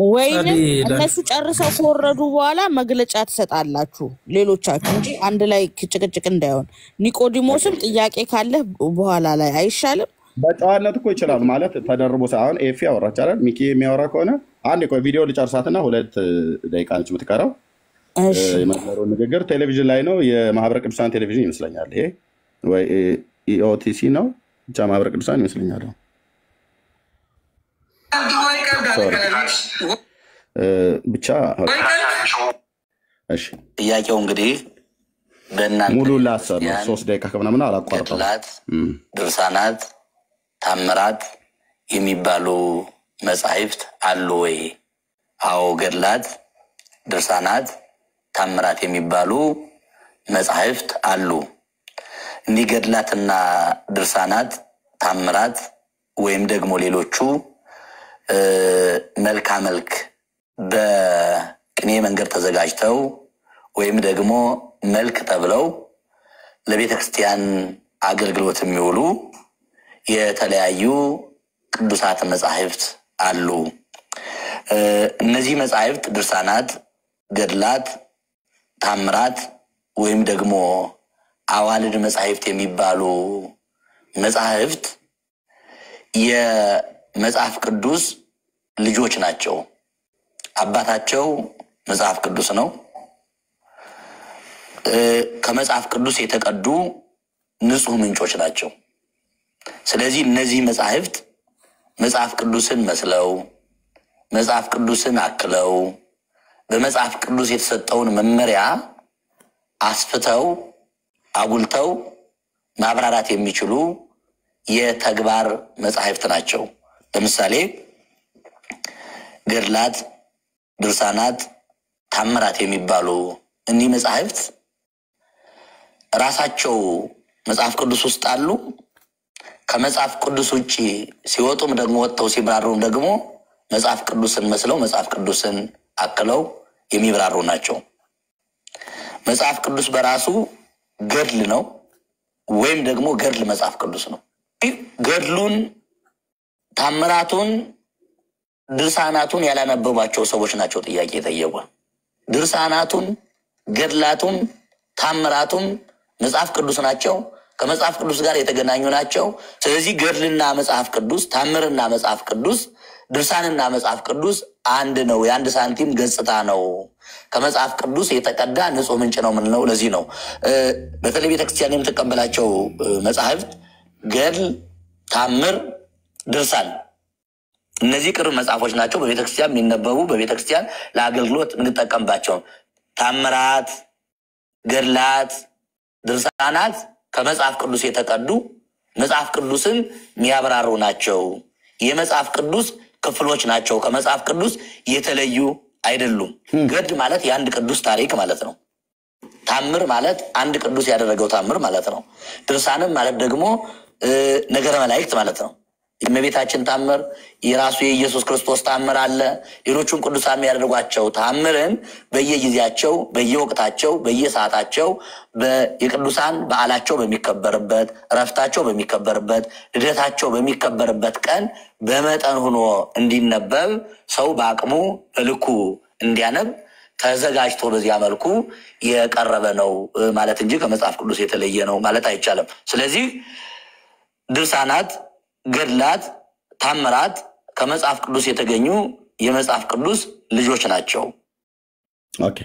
ወይንም እነሱ ጨርሰው ከወረዱ በኋላ መግለጫ ትሰጣላችሁ ሌሎቻችሁ እንጂ አንድ ላይ ጭቅጭቅ እንዳይሆን። ኒቆዲሞስም ጥያቄ ካለ በኋላ ላይ አይሻልም? በጨዋነት እኮ ይችላል ማለት ተደርቦ ሳይሆን ኤፊ ያወራች አይደል? ሚኪ የሚያወራ ከሆነ አንድ ቆይ ቪዲዮ ልጨርሳትና 2 ደቂቃ ነች የምትቀረው። የመምህሩ ንግግር ቴሌቪዥን ላይ ነው፣ የማህበረ ቅዱሳን ቴሌቪዥን ይመስለኛል። ይሄ ወይ ኢኦቲሲ ነው ብቻ ማህበረ ቅዱሳን ይመስለኛል። ብቻ እሺ ጥያቄው እንግዲህ በእናንተ ሙሉ ላሰብ 3 ደቂቃ ከምናምን አላቋርጠው። ድርሳናት ታምራት የሚባሉ መጻሕፍት አሉ ወይ? አዎ ገድላት ድርሳናት ታምራት የሚባሉ መጻሕፍት አሉ። እንዲህ ገድላትና ድርሳናት ታምራት ወይም ደግሞ ሌሎቹ መልካ መልክ በቅኔ መንገድ ተዘጋጅተው ወይም ደግሞ መልክ ተብለው ለቤተ ክርስቲያን አገልግሎት የሚውሉ የተለያዩ ቅዱሳት መጻሕፍት አሉ። እነዚህ መጻሕፍት ድርሳናት፣ ገድላት፣ ታምራት ወይም ደግሞ አዋልድ መጻሕፍት የሚባሉ መጻሕፍት የመጽሐፍ ቅዱስ ልጆች ናቸው። አባታቸው መጽሐፍ ቅዱስ ነው። ከመጽሐፍ ቅዱስ የተቀዱ ንጹህ ምንጮች ናቸው። ስለዚህ እነዚህ መጻሕፍት መጽሐፍ ቅዱስን መስለው መጽሐፍ ቅዱስን አክለው በመጽሐፍ ቅዱስ የተሰጠውን መመሪያ አስፍተው አጉልተው ማብራራት የሚችሉ የተግባር መጻሕፍት ናቸው። ለምሳሌ ገድላት፣ ድርሳናት፣ ታምራት የሚባሉ እኒህ መጻሕፍት ራሳቸው መጽሐፍ ቅዱስ ውስጥ አሉ። ከመጽሐፍ ቅዱስ ውጪ ሲወጡም ደግሞ ወጥተው ሲብራሩም ደግሞ መጽሐፍ ቅዱስን መስለው መጽሐፍ ቅዱስን አክለው የሚብራሩ ናቸው። መጽሐፍ ቅዱስ በራሱ ገድል ነው ወይም ደግሞ ገድል መጽሐፍ ቅዱስ ነው። ገድሉን፣ ታምራቱን፣ ድርሳናቱን ያላነበባቸው ሰዎች ናቸው ጥያቄ የጠየቁ። ድርሳናቱን፣ ገድላቱን፣ ታምራቱን መጽሐፍ ቅዱስ ናቸው። ከመጽሐፍ ቅዱስ ጋር የተገናኙ ናቸው። ስለዚህ ገድልና መጽሐፍ ቅዱስ፣ ታምርና መጽሐፍ ቅዱስ፣ ድርሳንና መጽሐፍ ቅዱስ አንድ ነው። የአንድ ሳንቲም ገጽታ ነው። ከመጽሐፍ ቅዱስ የተቀዳ ንጹህ ምንጭ ነው የምንለው ለዚህ ነው። በተለይ ቤተክርስቲያን የምትቀበላቸው መጽሐፍት ገድል፣ ታምር፣ ድርሳን እነዚህ ቅርብ መጽሐፎች ናቸው። በቤተክርስቲያን የሚነበቡ በቤተክርስቲያን ለአገልግሎት የምንጠቀምባቸው ታምራት፣ ገድላት፣ ድርሳናት ከመጽሐፍ ቅዱስ የተቀዱ መጽሐፍ ቅዱስን የሚያብራሩ ናቸው። የመጽሐፍ ቅዱስ ክፍሎች ናቸው። ከመጽሐፍ ቅዱስ የተለዩ አይደሉም። ገድል ማለት የአንድ ቅዱስ ታሪክ ማለት ነው። ታምር ማለት አንድ ቅዱስ ያደረገው ታምር ማለት ነው። ድርሳንም ማለት ደግሞ ነገረ መላእክት ማለት ነው። የእመቤታችን ታምር፣ የራሱ የኢየሱስ ክርስቶስ ታምር አለ። ሌሎቹም ቅዱሳን ያደርጓቸው ታምርን በየጊዜያቸው በየወቅታቸው በየሰዓታቸው የቅዱሳን በዓላቸው በሚከበርበት፣ እረፍታቸው በሚከበርበት፣ ልደታቸው በሚከበርበት ቀን በመጠን ሆኖ እንዲነበብ ሰው በአቅሙ በልኩ እንዲያነብ ተዘጋጅቶ በዚያ መልኩ የቀረበ ነው ማለት እንጂ ከመጽሐፍ ቅዱስ የተለየ ነው ማለት አይቻልም። ስለዚህ ድርሳናት፣ ገድላት፣ ታምራት ከመጽሐፍ ቅዱስ የተገኙ የመጽሐፍ ቅዱስ ልጆች ናቸው። ኦኬ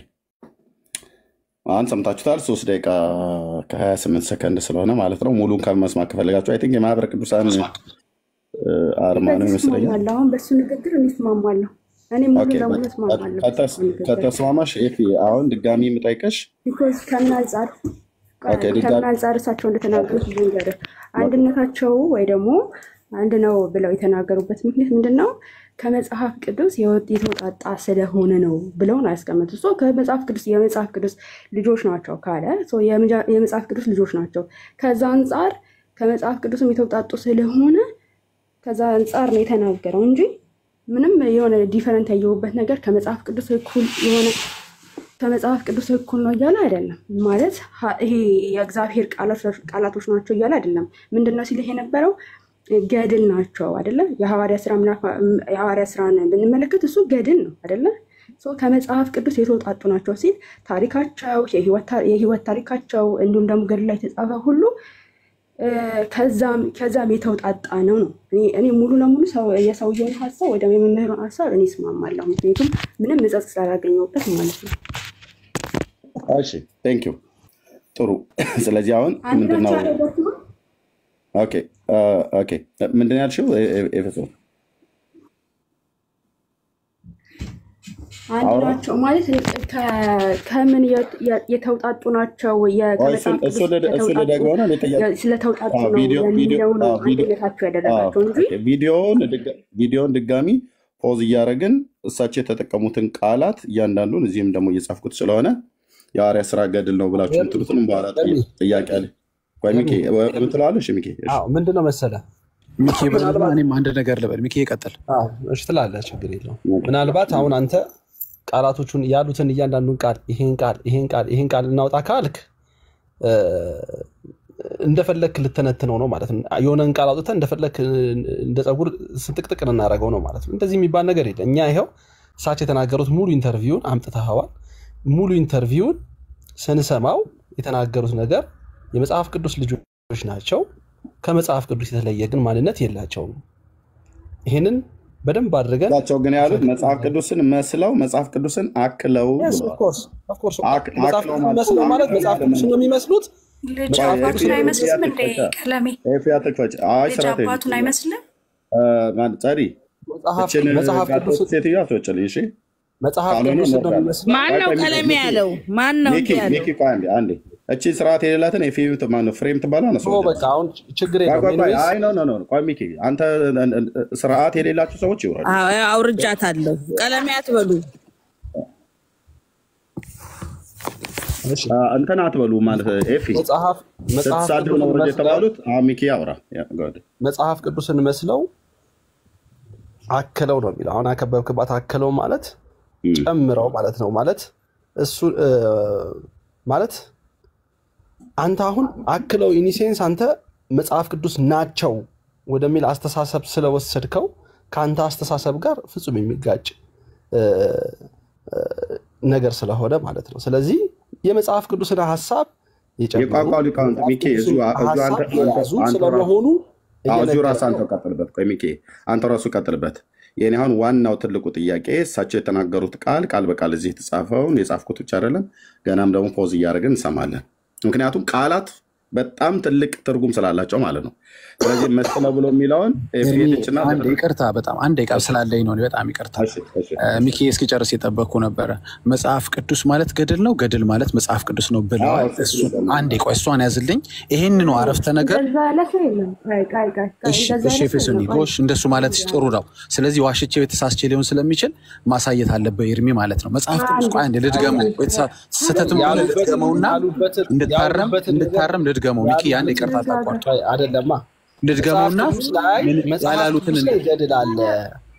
አሁን ሰምታችሁታል። 3 ደቂቃ ከ28 ሰከንድ ስለሆነ ማለት ነው። ሙሉን ከመስማት ከፈለጋችሁ አይ ቲንክ የማህበረ ቅዱሳን አርማ ነው ይመስለኛል። አሁን በሱ ንግግር እንስማማለሁ። እኔ ሙሉ ለሙሉ እስማማለሁ። ከተስማማሽ ኤፊ አሁን ድጋሚ የምጠይቀሽ ቢኮዝ ከናንጻር እሳቸው እንደተናገሩት ልንገርህ፣ አንድነታቸው ወይ ደግሞ አንድ ነው ብለው የተናገሩበት ምክንያት ምንድን ነው? ከመጽሐፍ ቅዱስ የተወጣጣ ስለሆነ ነው ብለው ነው ያስቀመጡት። ከመጽሐፍ ቅዱስ የመጽሐፍ ቅዱስ ልጆች ናቸው ካለ የመጽሐፍ ቅዱስ ልጆች ናቸው። ከዛ አንጻር ከመጽሐፍ ቅዱስም የተወጣጡ ስለሆነ ከዛ አንጻር ነው የተናገረው እንጂ ምንም የሆነ ዲፈረንት ያየሁበት ነገር ከመጽሐፍ ቅዱስ እኩል የሆነ ከመጽሐፍ ቅዱስ እኩል ነው እያለ አይደለም። ማለት ይሄ የእግዚአብሔር ቃላቶች ናቸው እያለ አይደለም። ምንድነው ሲልህ የነበረው ገድል ናቸው አይደለ? የሐዋርያ ስራን ብንመለከት እሱ ገድል ነው አይደለ? ከመጽሐፍ ቅዱስ የተውጣጡ ናቸው ሲል ታሪካቸው፣ የህይወት ታሪካቸው እንዲሁም ደግሞ ገድል ላይ የተጻፈ ሁሉ ከዛም የተውጣጣ ነው። እኔ ሙሉ ለሙሉ የሰውየውን ሀሳብ ወይ ደግሞ የመምህሩን ሀሳብ እኔ እስማማለሁ። ምክንያቱም ምንም ንጸጽ ስላላገኘሁበት ማለት ነው። እሺ ቴንክ ዩ ጥሩ። ስለዚህ አሁን ምንድነው ኦኬ ምንድን ያልሽው ኤፌሶን አንድ ናቸው ማለት ከምን የተውጣጡ ናቸው? ስለተውጣጡ ነው የሚለው ነው አንድነታቸው ያደረጋቸው እንጂ ቪዲዮውን ድጋሚ ፖዝ እያደረግን እሳቸው የተጠቀሙትን ቃላት እያንዳንዱን እዚህም ደግሞ እየጻፍኩት ስለሆነ የሐዋርያ ስራ ገድል ነው ብላችሁ የምትሉትን በኋላ ጥያቄ አለ። ቆይ ሚኪ ምን ትላለሽ? ሚኪ ምንድን ነው መሰለህ ሚኪ ብለህ እኔም አንድ ነገር ልበል። ሚኪ ይቀጥል። እሺ ትላለህ፣ ችግር የለውም። ምናልባት አሁን አንተ ቃላቶቹን ያሉትን እያንዳንዱን ቃል ይሄን ቃል እናውጣ ካልክ እንደፈለክ ልተነትነው ነው ማለት ነው። የሆነን ቃል አውጥተህ እንደፈለክ እንደ ፀጉር ስንጥቅጥቅ እናደርገው ነው ማለት ነው። እንደዚህ የሚባል ነገር የለም። እኛ ይኸው እሳቸው የተናገሩት ሙሉ ኢንተርቪውን አምጥተኸዋል። ሙሉ ኢንተርቪውን ስንሰማው የተናገሩት ነገር የመጽሐፍ ቅዱስ ልጆች ናቸው። ከመጽሐፍ ቅዱስ የተለየ ግን ማንነት የላቸውም። ይሄንን በደንብ አድርገን ታቸው ግን ያሉት መጽሐፍ ቅዱስን መስለው መጽሐፍ ቅዱስን አክለው ኦፍ ኮርስ መጽሐፍ ቅዱስን መስለው ማለት መጽሐፍ ቅዱስን ነው የሚመስሉት። መጽሐፍ ቅዱስን አይመስልም እንዴ? ቀለሜ ኤፊያተክፈጭ አይ ስራቴ አባቱን አይመስልም ማን ጻሪ መጽሐፍ ቅዱስ ሴትዮ አትወጭልኝ። እሺ መጽሐፍ ቅዱስ ነው የሚመስለው። ማን ነው ቀለሜ ያለው? ማን ነው ያለው? ሚኪ አንዴ እቺ ስርዓት የሌላትን ፍሬም ትባለው ነው። በቃ አሁን ችግር የለም። አይ ኖ ቆይ ሚኪ አንተ ስርዓት የሌላችሁ ሰዎች ይወራሉ። አውርጃታለሁ። ቀለሜ አትበሉ እንትን አትበሉ ማለት ኤፊ መጽሐፍ ነው የተባሉት። ሚኪ አውራ መጽሐፍ ቅዱስን መስለው አክለው ነው የሚለው። አሁን አከበብክባት አክለው ማለት ጨምረው ማለት ነው። ማለት እሱ ማለት አንተ አሁን አክለው ኢኒሴንስ አንተ መጽሐፍ ቅዱስ ናቸው ወደሚል አስተሳሰብ ስለወሰድከው ከአንተ አስተሳሰብ ጋር ፍጹም የሚጋጭ ነገር ስለሆነ ማለት ነው። ስለዚህ የመጽሐፍ ቅዱስን ሐሳብ የቋንቋ ሊቃውንት ሚኪ ስለሆኑ እዚሁ ራስህ አንተ ቀጥልበት። ቆይ ሚኪ አንተ ራሱ ቀጥልበት። የኔ አሁን ዋናው ትልቁ ጥያቄ እሳቸው የተናገሩት ቃል በቃል እዚህ የተጻፈውን የጻፍኩት ብቻ አይደለም፣ ገናም ደግሞ ፖዝ እያደረግን እንሰማለን። ምክንያቱም ቃላት በጣም ትልቅ ትርጉም ስላላቸው ማለት ነው። ስለዚህ መስለው ብሎ የሚለውን ይቅርታ በጣም አንድ ቃል ስላለኝ ነው። በጣም ይቅርታ ሚኪ እስኪጨርስ የጠበቅኩ ነበረ። መጽሐፍ ቅዱስ ማለት ገድል ነው፣ ገድል ማለት መጽሐፍ ቅዱስ ነው ብለዋል። አንዴ ቆይ እሷን ያዝልኝ። ይሄን ነው አረፍተ ነገር ኤፌሶን ጎሽ እንደሱ ማለት ጥሩ ነው። ስለዚህ ዋሽቼ የተሳስቼ ሊሆን ስለሚችል ማሳየት አለበት ይርሚ ማለት ነው። መጽሐፍ ቅዱስ ቆይ አንዴ ልድገመው፣ ስህተትም ሆነ ልድገመውና እንድታረም ልድገመው። ሚኪ አንዴ ይቅርታ ታቋርጥ አይደለማ ልድገመውና ያላሉትን ገድል አለ።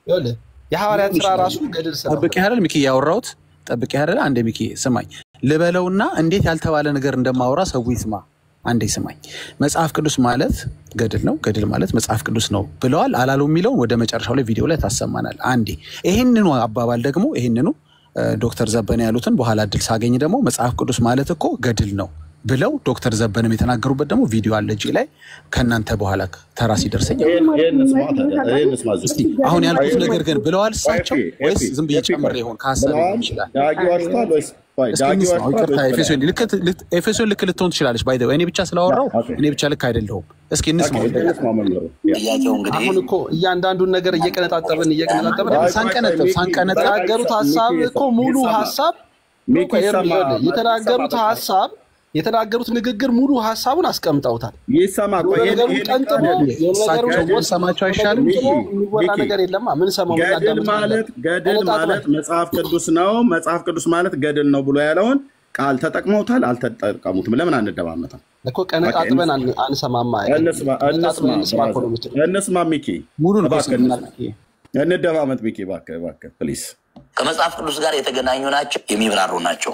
ይኸውልህ የሐዋርያት ሥራ ራሱ ገድል ስራ ጠብቄ አይደል ሚኪ ያወራሁት? ጠብቄ አይደል? አንዴ ሚኪ ስማኝ ልበለውና እንዴት ያልተባለ ነገር እንደማወራ ሰው ይስማ። አንዴ ስማኝ። መጽሐፍ ቅዱስ ማለት ገድል ነው፣ ገድል ማለት መጽሐፍ ቅዱስ ነው ብለዋል አላሉ የሚለውን ወደ መጨረሻው ላይ ቪዲዮ ላይ ታሰማናል። አንዴ ይሄንኑ አባባል ደግሞ ይሄንኑ ዶክተር ዘበነ ያሉትን በኋላ እድል ሳገኝ ደግሞ መጽሐፍ ቅዱስ ማለት እኮ ገድል ነው ብለው ዶክተር ዘበነም የተናገሩበት ደግሞ ቪዲዮ አለ እጅ ላይ ከእናንተ በኋላ ተራ ሲደርሰኝ አሁን ያልኩት ነገር ግን ብለዋል እሳቸው ወይስ ዝም ብዬ ጨምሬ ይሆን ከሀሳብ ይችላል? ኤፌሶን ልክ ልትሆን ትችላለች። ባይ ዘ ወይ እኔ ብቻ ስላወራው እኔ ብቻ ልክ አይደለሁም። እስኪ እንስማው። አሁን እኮ እያንዳንዱን ነገር እየቀነጣጠብን ሳንቀነጣጠሩት ሀሳብ እኮ ሙሉ ሀሳብ የተናገሩት ንግግር ሙሉ ሀሳቡን አስቀምጠውታል። ይሰማ ሰማቸው አይሻልም? የሚወራ ነገር የለማ። ምን ሰማው? ገድል ማለት መጽሐፍ ቅዱስ ነው፣ መጽሐፍ ቅዱስ ማለት ገድል ነው ብሎ ያለውን ቃል ተጠቅመውታል አልተጠቀሙትም? ለምን አንደማመጣም እኮ? ቀነጣጥበን አንሰማማ። እንስማ ሚኪ ሙሉ እንደማመጥ ሚኪ እባክህ ፕሊዝ። ከመጽሐፍ ቅዱስ ጋር የተገናኙ ናቸው፣ የሚብራሩ ናቸው።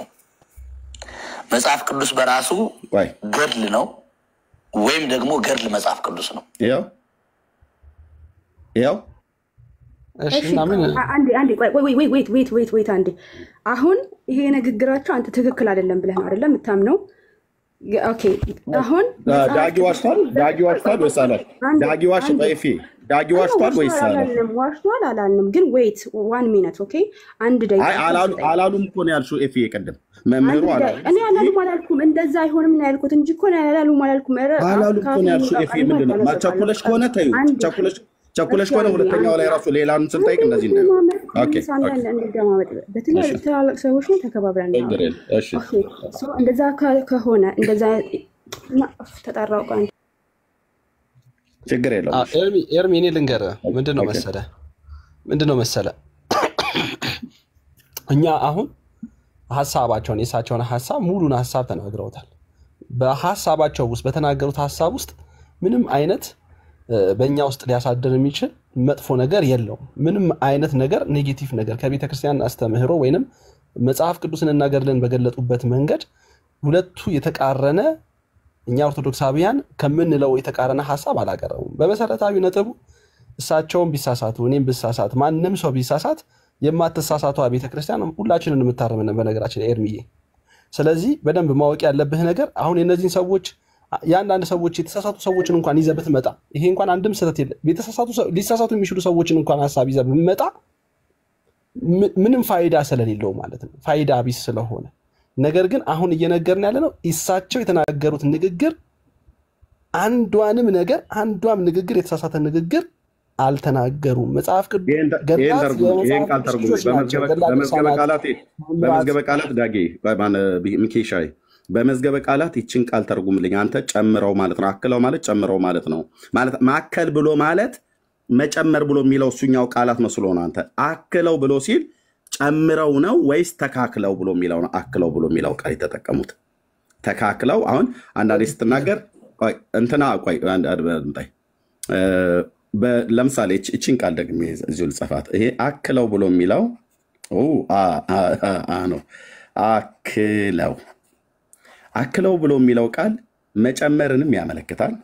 መጽሐፍ ቅዱስ በራሱ ገድል ነው ወይም ደግሞ ገድል መጽሐፍ ቅዱስ ነው። ያው እሺ አንዴ አሁን ይሄ ንግግራቸው አንተ ትክክል አይደለም ብለህ ነው አይደለም የምታምነው? ኦኬ አሁን ዳጊ ዋሽቷል ወይስ አላል? ዳጊ ዋሽቷል ወይስ አላል? ዋሽቷል አላልንም፣ ግን ዌይት 1 ሚኒት ኦኬ። አንድ ደቂቃ አላሉም እኮ ነው ያልሽው ኤፊ ቀደም መምህሩ አላሉ። እኔ አላሉም አላልኩም፣ እንደዛ አይሆንም ነው ያልኩት እንጂ እኮ ነው አላሉም አላልኩም። አላሉም እኮ ነው ያልሽው ኤፊ። ምንድነው ማቻኮለሽ ከሆነ ተይው፣ ቸኩለሽ ከሆነ ሁለተኛው ላይ ራሱ ሌላን ስንጠይቅ እንደዚህ ነው። ኦኬ በትላልቅ ሰዎች ነው ተከባብረን ነው። እሺ እንደዛ ከሆነ እንደዛ ተጣራው ቃል ችግር የለውም። ኤርሚ እኔ ልንገርህ ምንድነው መሰለ እኛ አሁን ሐሳባቸውን የሳቸውን ሐሳብ ሙሉን ሐሳብ ተናግረውታል። በሐሳባቸው ውስጥ በተናገሩት ሐሳብ ውስጥ ምንም አይነት በእኛ ውስጥ ሊያሳድር የሚችል መጥፎ ነገር የለውም። ምንም አይነት ነገር ኔጌቲቭ ነገር ከቤተ ክርስቲያን አስተምህሮ ወይንም መጽሐፍ ቅዱስን እናገርልን በገለጡበት መንገድ ሁለቱ የተቃረነ እኛ ኦርቶዶክሳውያን ከምንለው የተቃረነ ሐሳብ አላቀረቡም። በመሰረታዊ ነጥቡ እሳቸውም ቢሳሳቱ እኔም ብሳሳት ማንንም ሰው ቢሳሳት የማትሳሳቷ ቤተ ክርስቲያን ሁላችንን የምታረመን በነገራችን ኤርሚዬ። ስለዚህ በደንብ ማወቅ ያለብህ ነገር አሁን የነዚህን ሰዎች ያንዳንድ ሰዎች የተሳሳቱ ሰዎችን እንኳን ይዘህ ብትመጣ ይሄ እንኳን አንድም ስህተት የለም ሊሳሳቱ የሚችሉ ሰዎችን እንኳን ሐሳብ ይዘህ ብትመጣ ምንም ፋይዳ ስለሌለው ማለት ነው፣ ፋይዳ ቢስ ስለሆነ። ነገር ግን አሁን እየነገርን ያለነው እሳቸው የተናገሩት ንግግር አንዷም ንግግር የተሳሳተ ንግግር አልተናገሩም። መጽሐፍ ቅዱስ በመዝገበ ቃላት ዳጌ ሚኬሻይ በመዝገበ ቃላት ይችን ቃል ተርጉምልኝ አንተ። ጨምረው ማለት ነው፣ አክለው ማለት ጨምረው ማለት ነው። ማለት ማከል ብሎ ማለት መጨመር ብሎ የሚለው እሱኛው ቃላት መስሎ ነው። አንተ አክለው ብሎ ሲል ጨምረው ነው ወይስ ተካክለው ብሎ የሚለው ነው? አክለው ብሎ የሚለው ቃል የተጠቀሙት ተካክለው። አሁን አንዳንዴ ስትናገር እንትና ቆይ ለምሳሌ እቺን ቃል ደግሜ እዚሁ ልጽፋት። ይሄ አክለው ብሎ የሚለው ነው። አክለው ብሎ የሚለው ቃል መጨመርንም ያመለክታል።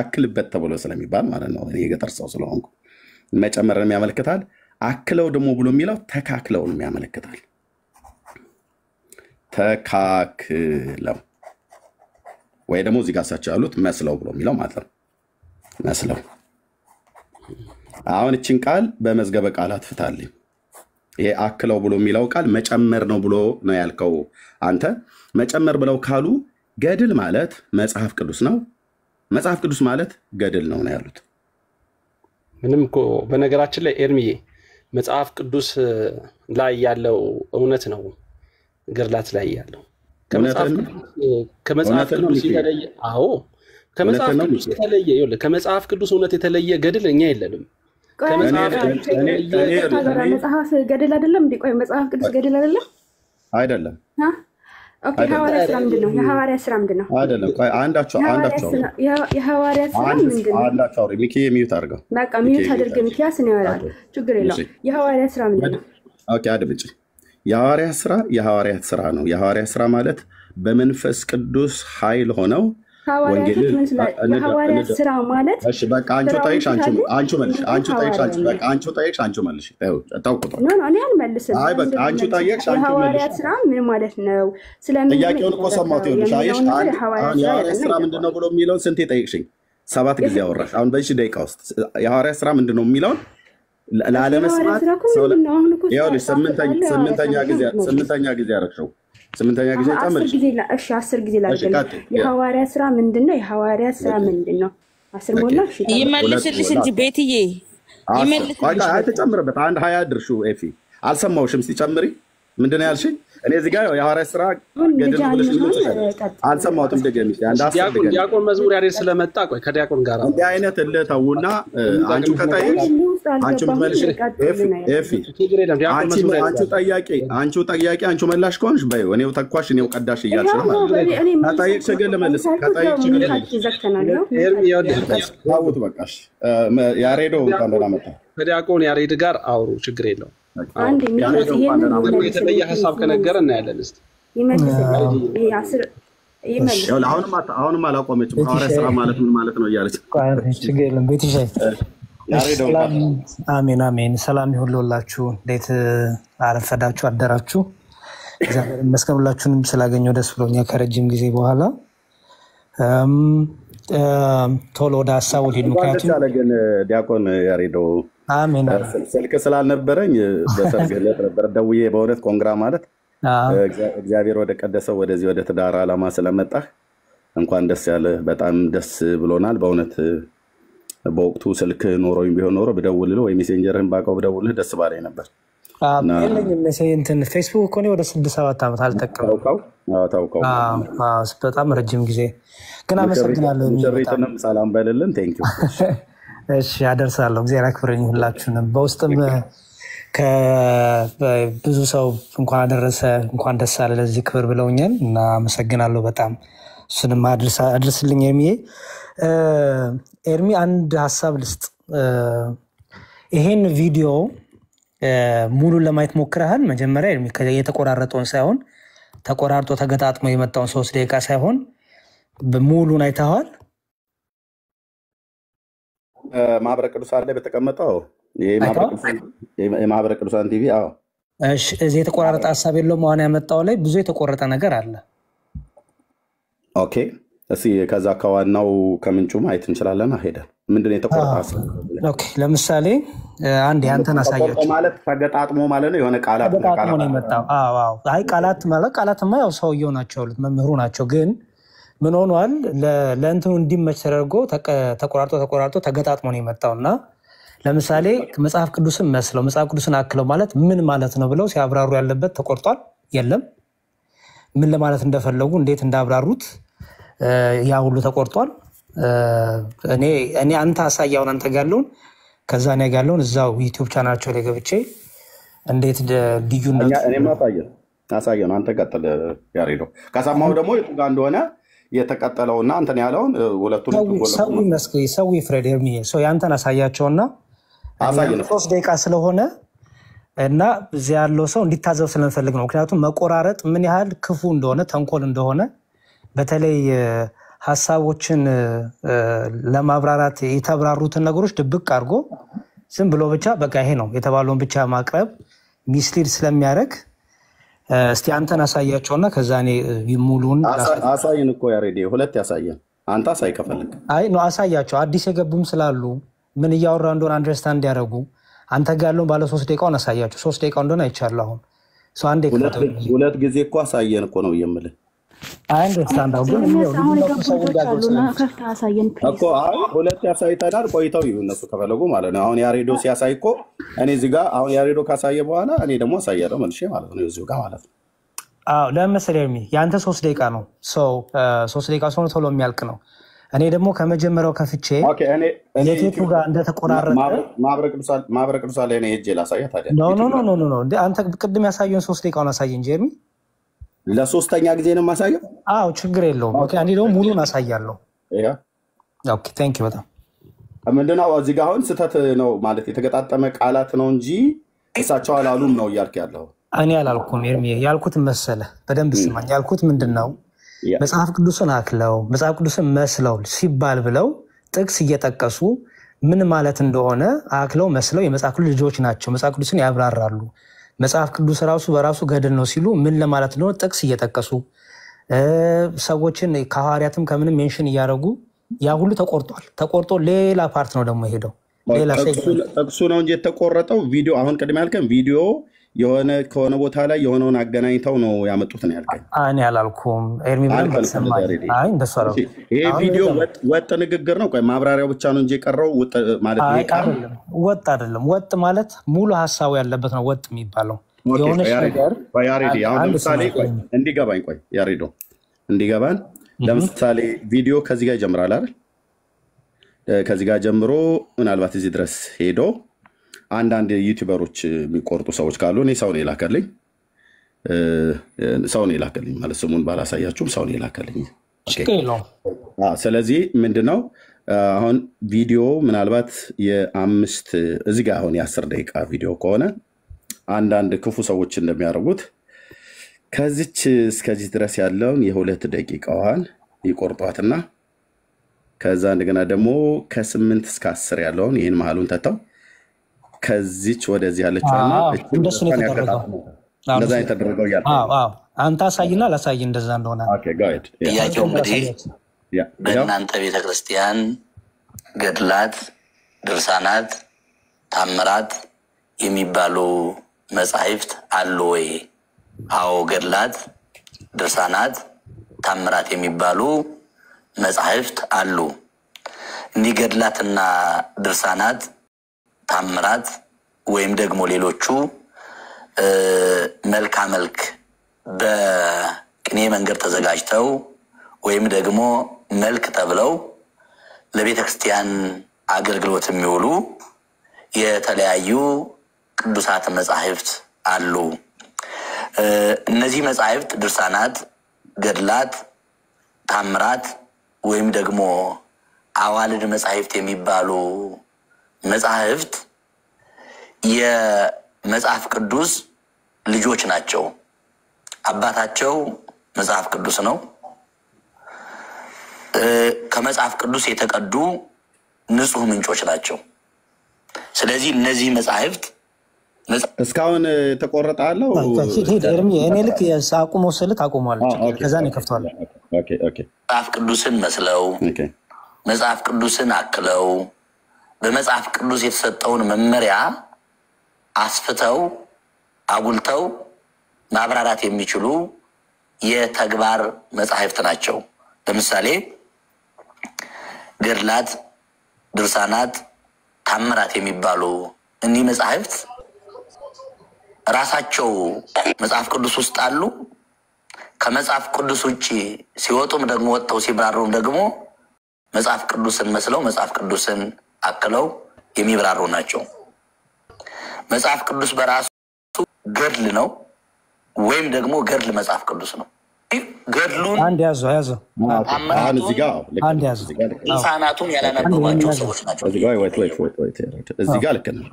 አክልበት ተብሎ ስለሚባል ማለት ነው። እኔ የገጠር ሰው ስለሆንኩ መጨመርንም ያመለክታል። አክለው ደግሞ ብሎ የሚለው ተካክለውንም ያመለክታል። ተካክለው ወይ ደግሞ እዚህ ጋር እሳቸው ያሉት መስለው ብሎ የሚለው ማለት ነው። መስለው አሁን እችን ቃል በመዝገበ ቃላት ፍታልኝ። ይሄ አክለው ብሎ የሚለው ቃል መጨመር ነው ብሎ ነው ያልከው አንተ። መጨመር ብለው ካሉ ገድል ማለት መጽሐፍ ቅዱስ ነው፣ መጽሐፍ ቅዱስ ማለት ገድል ነው ያሉት። ምንም እኮ በነገራችን ላይ ኤርሚዬ መጽሐፍ ቅዱስ ላይ ያለው እውነት ነው ገድላት ላይ ያለው ከመጽሐፍ ቅዱስ የተለየ ከመጽሐፍ ቅዱስ እውነት የተለየ ገድል እኛ የለንም። መጽሐፍ ገድል አይደለም እንዴ? ቆይ መጽሐፍ ቅዱስ ገድል አይደለም? አይደለም። ኦኬ ሐዋርያ ስራ ምንድን ነው? የሐዋርያ ስራ ምንድን ነው? አይደለም። ቆይ አንዳቸው የሐዋርያ ስራ ምንድን ነው? አንዳቸው ሚኪ ሚዩት አድርገው። በቃ ሚዩት አድርገህ ሚኪያስ ነው ያወራል። ችግር የለውም። የሐዋርያ ስራ ምንድን ነው? ኦኬ አድምጪ። የሐዋርያት ስራ ነው። የሐዋርያት ስራ ማለት በመንፈስ ቅዱስ ኃይል ሆነው የሐዋርያት ስራ ማለት እሺ በቃ አንቺ ጠይቅሽ አንቺ መልሽ። ታውቁት ነው እኔ አልመልስም። አይ በቃ አንቺ ጠይቅሽ አንቺ መልሽ። የሐዋርያት ስራ ምን ማለት ነው? ስለምን ጥያቄውን እኮ ሰማሁት። ይኸውልሽ አየሽ የሐዋርያት ስራ ምንድነው ብሎ የሚለውን ስንቴ ጠይቅሽኝ? 7 ጊዜ አወራሽ። አሁን በዚህ ደቂቃ ውስጥ የሐዋርያት ስራ ምንድነው የሚለውን ላለመስማት ይኸውልሽ ስምንተኛ ጊዜ አደረግሽው። 8ኛ ጊዜ ጨምርሽ። 10 ጊዜ ላድርግ። የሐዋርያት ስራ ምንድነው? የሐዋርያት ስራ ምንድነው? 10 ሞላሽ። ይመልስልሽ እንጂ ቤትዬ ይመልስልሽ። ተጨምርበት። 20 ድርሹ ኤፊ አልሰማውሽም ሲጨምሪ ምንድነው ያልሽኝ? እኔ እዚህ ጋር የሐዋርያት ስራ ገድል ብለሽ አልሰማሁትም። ደገሚ ዲያቆን መዝሙር ያሬድ ስለመጣ ቆይ ከዲያቆን ጋር እንዲህ አይነት ለተውና አንቺ ከጠየቅሽ አንቺ መልሽ። ኤፊ አንቺ ጠያቂ አንቺ መላሽ ከሆንሽ በይው። እኔው ተኳሽ እኔው ቀዳሽ እያልሽ ነው ማለት ነው። ከጠየቅሽ ግን ልመልስ። ከጠየቅሽ ግን ታውት በቃሽ። ያሬዶ እንኳን ደህና መጣ። ከዲያቆን ያሬድ ጋር አውሩ፣ ችግር የለውም። የተለየ ሀሳብ ከነገረ እናያለን። እስኪ ይመልስ። አሁንም አላቆመችም። ሐዋርያ ሥራ ማለት ምን ማለት ነው እያለች ችግር የለም ቤትሽ። አሜን አሜን። ሰላም ይሁን ለሁላችሁ። እንዴት አረፈዳችሁ አደራችሁ? እግዚአብሔር ይመስገን። ሁላችሁንም ስላገኘሁ ደስ ብሎኛል ከረጅም ጊዜ በኋላ። ቶሎ ወደ ሀሳቡ ልሂድ። ምክንያቱም ግን ዲያቆን ያሬዶ አሜን ስልክ ስላልነበረኝ በሰርግ ዕለት ነበር ደውዬ በእውነት ኮንግራ ማለት እግዚአብሔር ወደ ቀደሰው ወደዚህ ወደ ትዳር ዓላማ ስለመጣህ እንኳን ደስ ያለ። በጣም ደስ ብሎናል በእውነት። በወቅቱ ስልክ ኖሮኝ ቢሆን ኖሮ ብደውልልህ ወይ ሜሴንጀርህን ባውቀው ብደውልልህ ደስ ባለኝ ነበር። የለኝም እንትን ፌስቡክ እኮ እኔ ወደ 6-7 ዓመት አልጠቀምም። ታውቀው በጣም ረጅም ጊዜ ግን አመሰግናለሁ። ሙሽሪትንም ሰላም በልልን። ቴንክ ዩ። እሺ አደርሳለሁ። እግዚአብሔር ያክብረኝ ሁላችሁንም። በውስጥም ብዙ ሰው እንኳን አደረሰ እንኳን ደስ አለ ለዚህ ክብር ብለውኛል እና አመሰግናለሁ በጣም። እሱንም አድርስልኝ ኤርሚዬ። ኤርሚ አንድ ሀሳብ ልስጥ። ይሄን ቪዲዮ ሙሉን ለማየት ሞክረሃል? መጀመሪያ ኤርሚ የተቆራረጠውን ሳይሆን ተቆራርጦ ተገጣጥሞ የመጣውን 3 ደቂቃ ሳይሆን ሙሉን አይተኸዋል? ማህበረ ቅዱሳን ላይ በተቀመጠው የማህበረ ቅዱሳን ቲቪ። አዎ እሺ። እዚህ የተቆራረጠ ሀሳብ የለውም። አሁን ያመጣው ላይ ብዙ የተቆረጠ ነገር አለ። ኦኬ እስኪ ከዛ ከዋናው ከምንጩ ማየት እንችላለን። ሄደን ምንድነው የተቆረጠ ሀሳብ? ኦኬ ለምሳሌ አንድ ያንተን አሳያችሁ። ማለት ተገጣጥሞ ማለት ነው የሆነ ቃላት ተገጣጥሞ ነው የመጣው። አዎ አዎ። አይ ቃላት ማለት ቃላትማ ያው ሰውየው ናቸው መምህሩ ናቸው። ግን ምን ሆኗል? ለእንትኑ እንዲመች ተደርጎ ተቆራርጦ ተገጣጥሞ ነው የመጣውና ለምሳሌ መጽሐፍ ቅዱስን መስለው መጽሐፍ ቅዱስን አክለው ማለት ምን ማለት ነው ብለው ሲያብራሩ ያለበት ተቆርጧል። የለም ምን ለማለት እንደፈለጉ እንዴት እንዳብራሩት ያ ሁሉ ተቆርጧል። እኔ አንተ አሳያውን አንተ ጋለውን ከዛ እኔ ጋለውን እዛው ዩቲዩብ ቻናላቸው ላይ ገብቼ እንዴት ልዩነት እኔማ አሳየን። አንተ ቀጥል ያሬዶ። ከሰማሁ ደግሞ የቱ ጋር እንደሆነ የተቀጠለውና አንተን ያለውን ሁለቱን ሰው ይፍረድ። ኤርሚዬ ሰው ያንተን አሳያቸውና 3 ደቂቃ ስለሆነ እና እዚያ ያለው ሰው እንዲታዘብ ስለምፈልግ ነው። ምክንያቱም መቆራረጥ ምን ያህል ክፉ እንደሆነ ተንኮል እንደሆነ በተለይ ሀሳቦችን ለማብራራት የተብራሩትን ነገሮች ድብቅ አድርጎ ዝም ብሎ ብቻ በቃ ይሄ ነው የተባለውን ብቻ ማቅረብ ሚስሊድ ስለሚያደርግ እስቲ አንተን አሳያቸውና ከዛ እኔ ሙሉን አሳየን እኮ ያሬዲ። ሁለት ያሳየን። አንተ አሳይ ከፈለክ። አይ ነው አሳያቸው። አዲስ የገቡም ስላሉ ምን እያወራ እንደሆነ አንደርስታንድ እንዲያደርጉ አንተ ጋር ያለውን ባለ 3 ደቂቃውን አሳያቸው። 3 ደቂቃው እንደሆነ አይቻለሁ። አሁን ሰው አንዴ ሁለት ጊዜ እኮ አሳየን እኮ ነው የምልህ። አንደርስታንድ አሁን እኮ ሁለት ያሳይተናል። ቆይተው ይሁን እነሱ ከፈለጉ ማለት ነው። አሁን ያሬዶ ሲያሳይ እኮ እኔ እዚህ ጋር አሁን ያሬዶ ካሳየ በኋላ እኔ ደግሞ አሳያለሁ መልሼ ማለት ነው እዚሁ ጋር ማለት ነው። አዎ ለምሳሌ ያንተ 3 ደቂቃ ነው። 3 ደቂቃ ሆኖ ቶሎ የሚያልቅ ነው። እኔ ደግሞ ከመጀመሪያው ከፍቼ የቴቱ ጋር እንደተቆራረጠ ማህበረ ቅዱሳን ላይ ነው ሄጄ ላሳያ። ታዲያ ኖ አንተ ቅድም ያሳየውን 3 ደቂቃውን አሳይ እንጂ ኤርሚ። ለሶስተኛ ጊዜ ነው የማሳየው። አዎ ችግር የለውም። ኦኬ እኔ ደግሞ ሙሉን አሳያለሁ። ኦኬ ቴንክ ዩ በጣም ምንድነው እዚህ ጋር አሁን ስህተት ነው ማለት የተገጣጠመ ቃላት ነው እንጂ እሳቸው አላሉም ነው እያልክ ያለው። እኔ አላልኩም ኤርሚ። ያልኩት መሰለህ በደንብ ስማኝ። ያልኩት ምንድነው መጽሐፍ ቅዱስን አክለው መጽሐፍ ቅዱስን መስለው ሲባል ብለው ጥቅስ እየጠቀሱ ምን ማለት እንደሆነ አክለው መስለው የመጽሐፍ ቅዱስ ልጆች ናቸው፣ መጽሐፍ ቅዱስን ያብራራሉ፣ መጽሐፍ ቅዱስ ራሱ በራሱ ገድል ነው ሲሉ ምን ለማለት እንደሆነ ጥቅስ እየጠቀሱ ሰዎችን ከሐዋርያትም ከምንም ሜንሽን እያደረጉ ያ ሁሉ ተቆርጦ ሌላ ፓርት ነው ደግሞ ሄደው ሌላ ጥቅሱ ነው እንጂ የተቆረጠው ቪዲዮ። አሁን ቅድም ያልከን ቪዲዮ የሆነ ከሆነ ቦታ ላይ የሆነውን አገናኝተው ነው ያመጡት ነው ያልከኝ። እኔ አላልኩም ኤርሚ ብለን ሰማኝ። አይ እንደሱ አላልኩም። ይሄ ቪዲዮ ወጥ ንግግር ነው። ቆይ ማብራሪያው ብቻ ነው እንጂ የቀረው ማለት ነው ወጥ አይደለም። ወጥ ማለት ሙሉ ሐሳቡ ያለበት ነው ወጥ የሚባለው። የሆነሽ ነገር ያሬዲ አሁን ለምሳሌ እንዲገባኝ ቆይ ያሬዶ እንዲገባን ለምሳሌ ቪዲዮ ከዚህ ጋር ይጀምራል አይደል? ከዚህ ጋር ጀምሮ ምናልባት እዚህ ድረስ ሄዶ አንዳንድ ዩቲዩበሮች የሚቆርጡ ሰዎች ካሉ እኔ ሰው ነው የላከልኝ ማለት ስሙን ባላሳያችሁም ሰው ነው የላከልኝ። ስለዚህ ምንድነው አሁን ቪዲዮ ምናልባት የ5 እዚህ ጋር አሁን የ10 ደቂቃ ቪዲዮ ከሆነ አንዳንድ ክፉ ሰዎች እንደሚያደርጉት ከዚች እስከዚህ ድረስ ያለውን የ2 ደቂቃዋን ይቆርጧትና ከዛ እንደገና ደግሞ ከ8 እስከ 10 ያለውን ይህን መሀሉን ተተው ከዚች ወደዚህ ያለችውና እንደሱ ነው የተደረገው። እንደዛ የተደረገው ያለ አንተ አሳይና ላሳይ እንደዛ እንደሆነ። ኦኬ ጋይድ ጥያቄው እንግዲህ በእናንተ ቤተክርስቲያን ገድላት፣ ድርሳናት፣ ታምራት የሚባሉ መጻሕፍት አሉ ወይ? አዎ፣ ገድላት፣ ድርሳናት፣ ታምራት የሚባሉ መጻሕፍት አሉ። እኒህ ገድላትና ድርሳናት፣ ታምራት ወይም ደግሞ ሌሎቹ መልካ መልክ በቅኔ መንገድ ተዘጋጅተው ወይም ደግሞ መልክ ተብለው ለቤተክርስቲያን አገልግሎት የሚውሉ የተለያዩ ቅዱሳት መጻሕፍት አሉ። እነዚህ መጻሕፍት ድርሳናት፣ ገድላት፣ ታምራት ወይም ደግሞ አዋልድ መጻሕፍት የሚባሉ መጻሕፍት የመጽሐፍ ቅዱስ ልጆች ናቸው። አባታቸው መጽሐፍ ቅዱስ ነው። ከመጽሐፍ ቅዱስ የተቀዱ ንጹህ ምንጮች ናቸው። ስለዚህ እነዚህ መጻሕፍት እስካሁን ተቆረጠ አለው እኔ ልክ አቁሞ ስልት አቁሟል። ከዛ ነው ከፍቷል። መጽሐፍ ቅዱስን መስለው መጽሐፍ ቅዱስን አክለው በመጽሐፍ ቅዱስ የተሰጠውን መመሪያ አስፍተው አጉልተው ማብራራት የሚችሉ የተግባር መጻሕፍት ናቸው። ለምሳሌ ገድላት፣ ድርሳናት፣ ታምራት የሚባሉ እኒህ መጻሕፍት ራሳቸው መጽሐፍ ቅዱስ ውስጥ አሉ። ከመጽሐፍ ቅዱስ ውጪ ሲወጡም ደግሞ ወጥተው ሲብራሩም ደግሞ መጽሐፍ ቅዱስን መስለው መጽሐፍ ቅዱስን አክለው የሚብራሩ ናቸው። መጽሐፍ ቅዱስ በራሱ ገድል ነው ወይም ደግሞ ገድል መጽሐፍ ቅዱስ ነው። ገድሉን አንድ ያዘው ድርሳናቱን ያላነበቧቸው ሰዎች ናቸው። እዚህ ጋር ልክ ነው።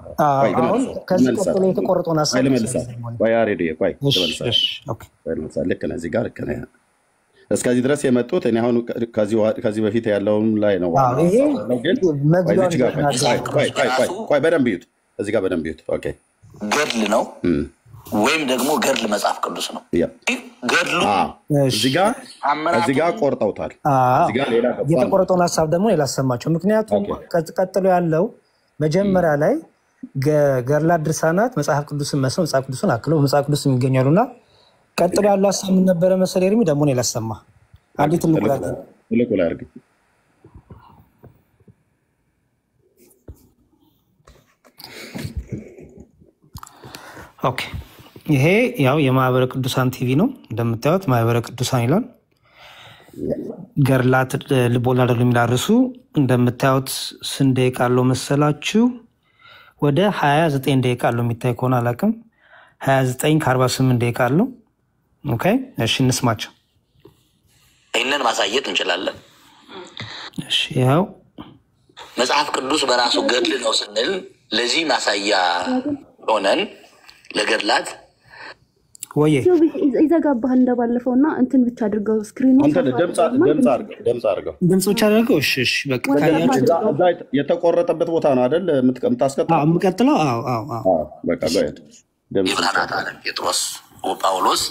ከዚህ ቀጥሎ የተቆረጠውን ሀሳብ ልክ ነህ። እዚህ ጋር ልክ ነህ። እስከዚህ ድረስ የመጡት እኔ አሁን ከዚህ በፊት ያለውን ላይ ነው። በደንብ ይዩት። እዚህ ጋር በደንብ ይዩት። ገድል ነው ወይም ደግሞ ገድል መጽሐፍ ቅዱስ ነው። ገድሉ እዚህ ጋር ቆርጠውታል። የተቆረጠውን ሀሳብ ደግሞ ላሰማቸው። ምክንያቱም ቀጥሎ ያለው መጀመሪያ ላይ ገድላት፣ ድርሳናት መጽሐፍ ቅዱስን መስለው መጽሐፍ ቅዱስን አክለው በመጽሐፍ ቅዱስ የሚገኛሉና ቀጥሎ ያለው ሀሳብ ምን ነበረ መሰለህ ኤርሚ? ደግሞ ነው ላሰማ አንዴ ትልቁ ላይ አድርግ። ኦኬ፣ ይሄ ያው የማህበረ ቅዱሳን ቲቪ ነው። እንደምታዩት ማህበረ ቅዱሳን ይላል። ገድላት ልቦለድ የሚል ርዕሱ እንደምታዩት ስንት ደቂቃ አለው መሰላችሁ? ወደ 29 ደቂቃ አለው። የሚታይ ከሆነ አላውቅም። 29 ከ48 ደቂቃ አለው። ኦኬ፣ እሺ እንስማቸው። ይህንን ማሳየት እንችላለን። እሺ፣ ያው መጽሐፍ ቅዱስ በራሱ ገድል ነው ስንል ለዚህ ማሳያ ሆነን ለገድላት ወይ ይዘጋባል እንደባለፈው እና እንትን ብቻ አድርገው ስክሪኑ ድምጽ አድርገው እሺ በቃ ታያችሁ። የተቆረጠበት ቦታ ነው አይደል የምታስቀጥለው? የምቀጥለው በቃ ጋይድ የብርሃናት ዓለም ጴጥሮስ ጳውሎስ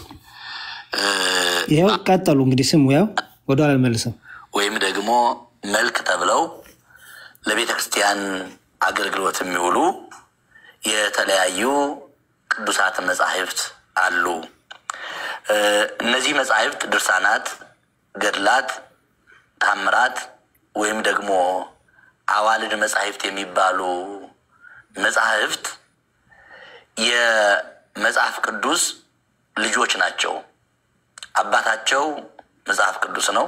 ይኸው ቀጠሉ። እንግዲህ ስሙ ያው ወደ ኋላ መልሰው ወይም ደግሞ መልክ ተብለው ለቤተክርስቲያን አገልግሎት የሚውሉ የተለያዩ ቅዱሳት መጻሕፍት አሉ። እነዚህ መጻሕፍት ድርሳናት፣ ገድላት፣ ታምራት ወይም ደግሞ አዋልድ መጻሕፍት የሚባሉ መጻሕፍት የመጽሐፍ ቅዱስ ልጆች ናቸው። አባታቸው መጽሐፍ ቅዱስ ነው።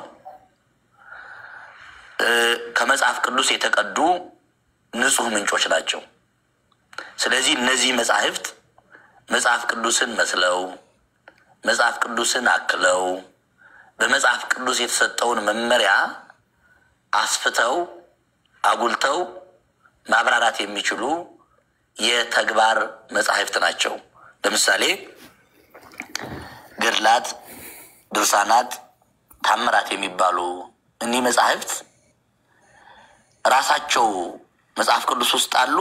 ከመጽሐፍ ቅዱስ የተቀዱ ንጹህ ምንጮች ናቸው። ስለዚህ እነዚህ መጻሕፍት መጽሐፍ ቅዱስን መስለው መጽሐፍ ቅዱስን አክለው በመጽሐፍ ቅዱስ የተሰጠውን መመሪያ አስፍተው አጉልተው ማብራራት የሚችሉ የተግባር መጻሕፍት ናቸው። ለምሳሌ ገድላት፣ ድርሳናት፣ ታምራት የሚባሉ እኒህ መጻሕፍት ራሳቸው መጽሐፍ ቅዱስ ውስጥ አሉ።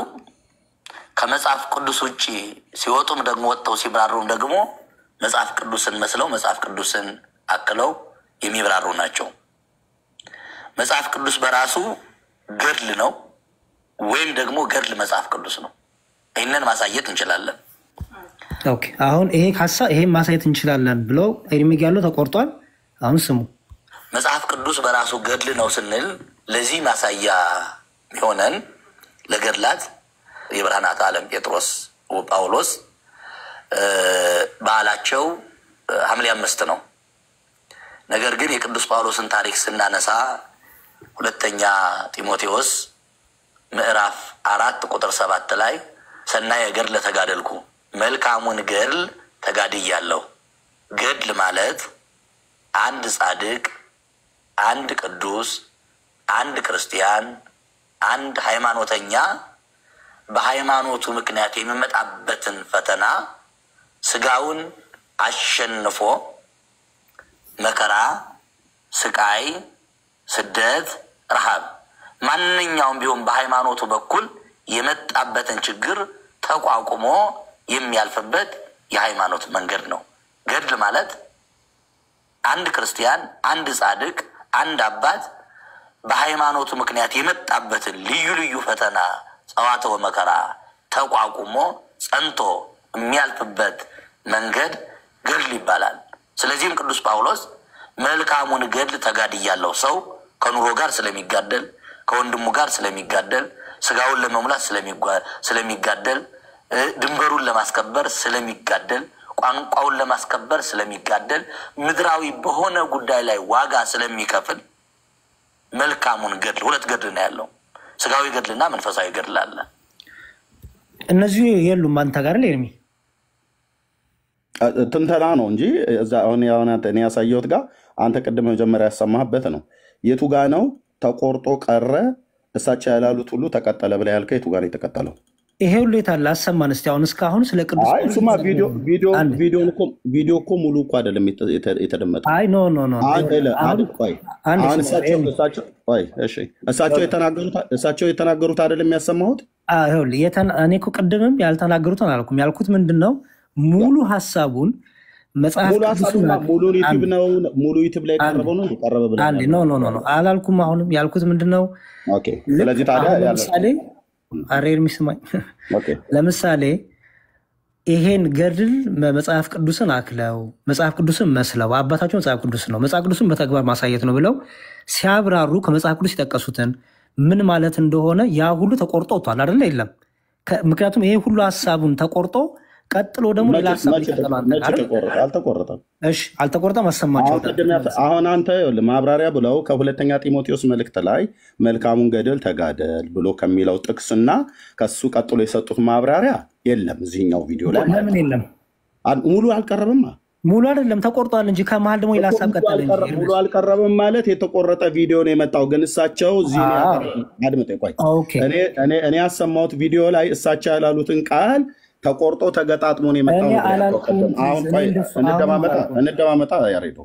ከመጽሐፍ ቅዱስ ውጭ ሲወጡም ደግሞ ወጥተው ሲብራሩም ደግሞ መጽሐፍ ቅዱስን መስለው መጽሐፍ ቅዱስን አክለው የሚብራሩ ናቸው። መጽሐፍ ቅዱስ በራሱ ገድል ነው ወይም ደግሞ ገድል መጽሐፍ ቅዱስ ነው። ይህንን ማሳየት እንችላለን። ኦኬ አሁን ይሄን ማሳየት እንችላለን ብለው ኤርሚያስ ተቆርጧል። አሁን ስሙ መጽሐፍ ቅዱስ በራሱ ገድል ነው ስንል ለዚህ ማሳያ የሆነን ለገድላት የብርሃናት ዓለም ጴጥሮስ ወጳውሎስ በዓላቸው ሐምሌ 5 ነው። ነገር ግን የቅዱስ ጳውሎስን ታሪክ ስናነሳ ሁለተኛ ጢሞቴዎስ ምዕራፍ 4 ቁጥር 7 ላይ ሰናየ ገድለ ተጋደልኩ መልካሙን ገድል ተጋድያለሁ። ገድል ማለት አንድ ጻድቅ፣ አንድ ቅዱስ፣ አንድ ክርስቲያን፣ አንድ ሃይማኖተኛ በሃይማኖቱ ምክንያት የሚመጣበትን ፈተና ስጋውን አሸንፎ መከራ፣ ስቃይ፣ ስደት፣ ረሃብ ማንኛውም ቢሆን በሃይማኖቱ በኩል የመጣበትን ችግር ተቋቁሞ የሚያልፍበት የሃይማኖት መንገድ ነው። ገድል ማለት አንድ ክርስቲያን፣ አንድ ጻድቅ፣ አንድ አባት በሃይማኖቱ ምክንያት የመጣበትን ልዩ ልዩ ፈተና፣ ጸዋትወ መከራ ተቋቁሞ ጸንቶ የሚያልፍበት መንገድ ገድል ይባላል። ስለዚህም ቅዱስ ጳውሎስ መልካሙን ገድል ተጋድያለሁ። ሰው ከኑሮ ጋር ስለሚጋደል፣ ከወንድሙ ጋር ስለሚጋደል፣ ስጋውን ለመሙላት ስለሚጋደል፣ ድንበሩን ለማስከበር ስለሚጋደል፣ ቋንቋውን ለማስከበር ስለሚጋደል፣ ምድራዊ በሆነ ጉዳይ ላይ ዋጋ ስለሚከፍል መልካሙን ገድል ሁለት ገድል ነው ያለው። ስጋዊ ገድልና መንፈሳዊ ገድል አለ። እነዚህ የሉም አንተ ጋር ለርሚ ትንተና ነው እንጂ እዛ አሁን እኔ ያሳየሁት ጋር አንተ ቅድም መጀመሪያ ያሰማህበት ነው። የቱ ጋ ነው ተቆርጦ ቀረ እሳቸው ያላሉት ሁሉ ተቀጠለ ብለህ ያልከው የቱ ጋ ነው የተቀጠለው? ይሄ ሁሉ የታለ አሰማን እስቲ። አሁን እስካሁን ስለ ቅዱስ ሱማ ቪዲዮ እኮ ሙሉ እኮ አይደለም የተደመጠው። አይ ኖ እሳቸው የተናገሩት አይደለም የሚያሰማሁት። እኔ እኮ ቅድምም ያልተናገሩትን አላልኩም። ያልኩት ምንድን ነው ሙሉ ሀሳቡን መጽሐፍ ሙሉ ዩቲዩብ ላይ ቀረበው ነው የቀረበ ብለህ ኖ አላልኩም። አሁንም ያልኩት ምንድን ነው ስለዚህ ታዲያ ለምሳሌ አሬር ሚስማኝ ለምሳሌ ይሄን ገድል መጽሐፍ ቅዱስን አክለው መጽሐፍ ቅዱስን መስለው አባታቸው መጽሐፍ ቅዱስ ነው መጽሐፍ ቅዱስን በተግባር ማሳየት ነው ብለው ሲያብራሩ ከመጽሐፍ ቅዱስ የጠቀሱትን ምን ማለት እንደሆነ ያ ሁሉ ተቆርጦ ወጥቷል አይደለ? የለም። ምክንያቱም ይሄ ሁሉ ሀሳቡን ተቆርጦ ቀጥሎ ደግሞ ሌላ ሀሳብ አልተቆረጠም። እሺ አልተቆረጠም። አሰማቸው። አሁን አንተ ማብራሪያ ብለው ከሁለተኛ ጢሞቴዎስ መልእክት ላይ መልካሙን ገድል ተጋደል ብሎ ከሚለው ጥቅስና ከሱ ቀጥሎ የሰጡት ማብራሪያ የለም እዚህኛው ቪዲዮ ላይ። ለምን የለም? ሙሉ አልቀረበም። ሙሉ አይደለም ተቆርጧል እንጂ ከመሀል ደግሞ ሌላ ሀሳብ ቀጠለ እንጂ ሙሉ አልቀረበም ማለት የተቆረጠ ቪዲዮ ነው የመጣው። ግን እሳቸው እዚህ አድምጠኝ ቆይ። እኔ ያሰማሁት ቪዲዮ ላይ እሳቸው ያላሉትን ቃል ተቆርጦ ተገጣጥሞ ነው የመጣው። አሁን ቆይ እንደማመጣ ያሬዶ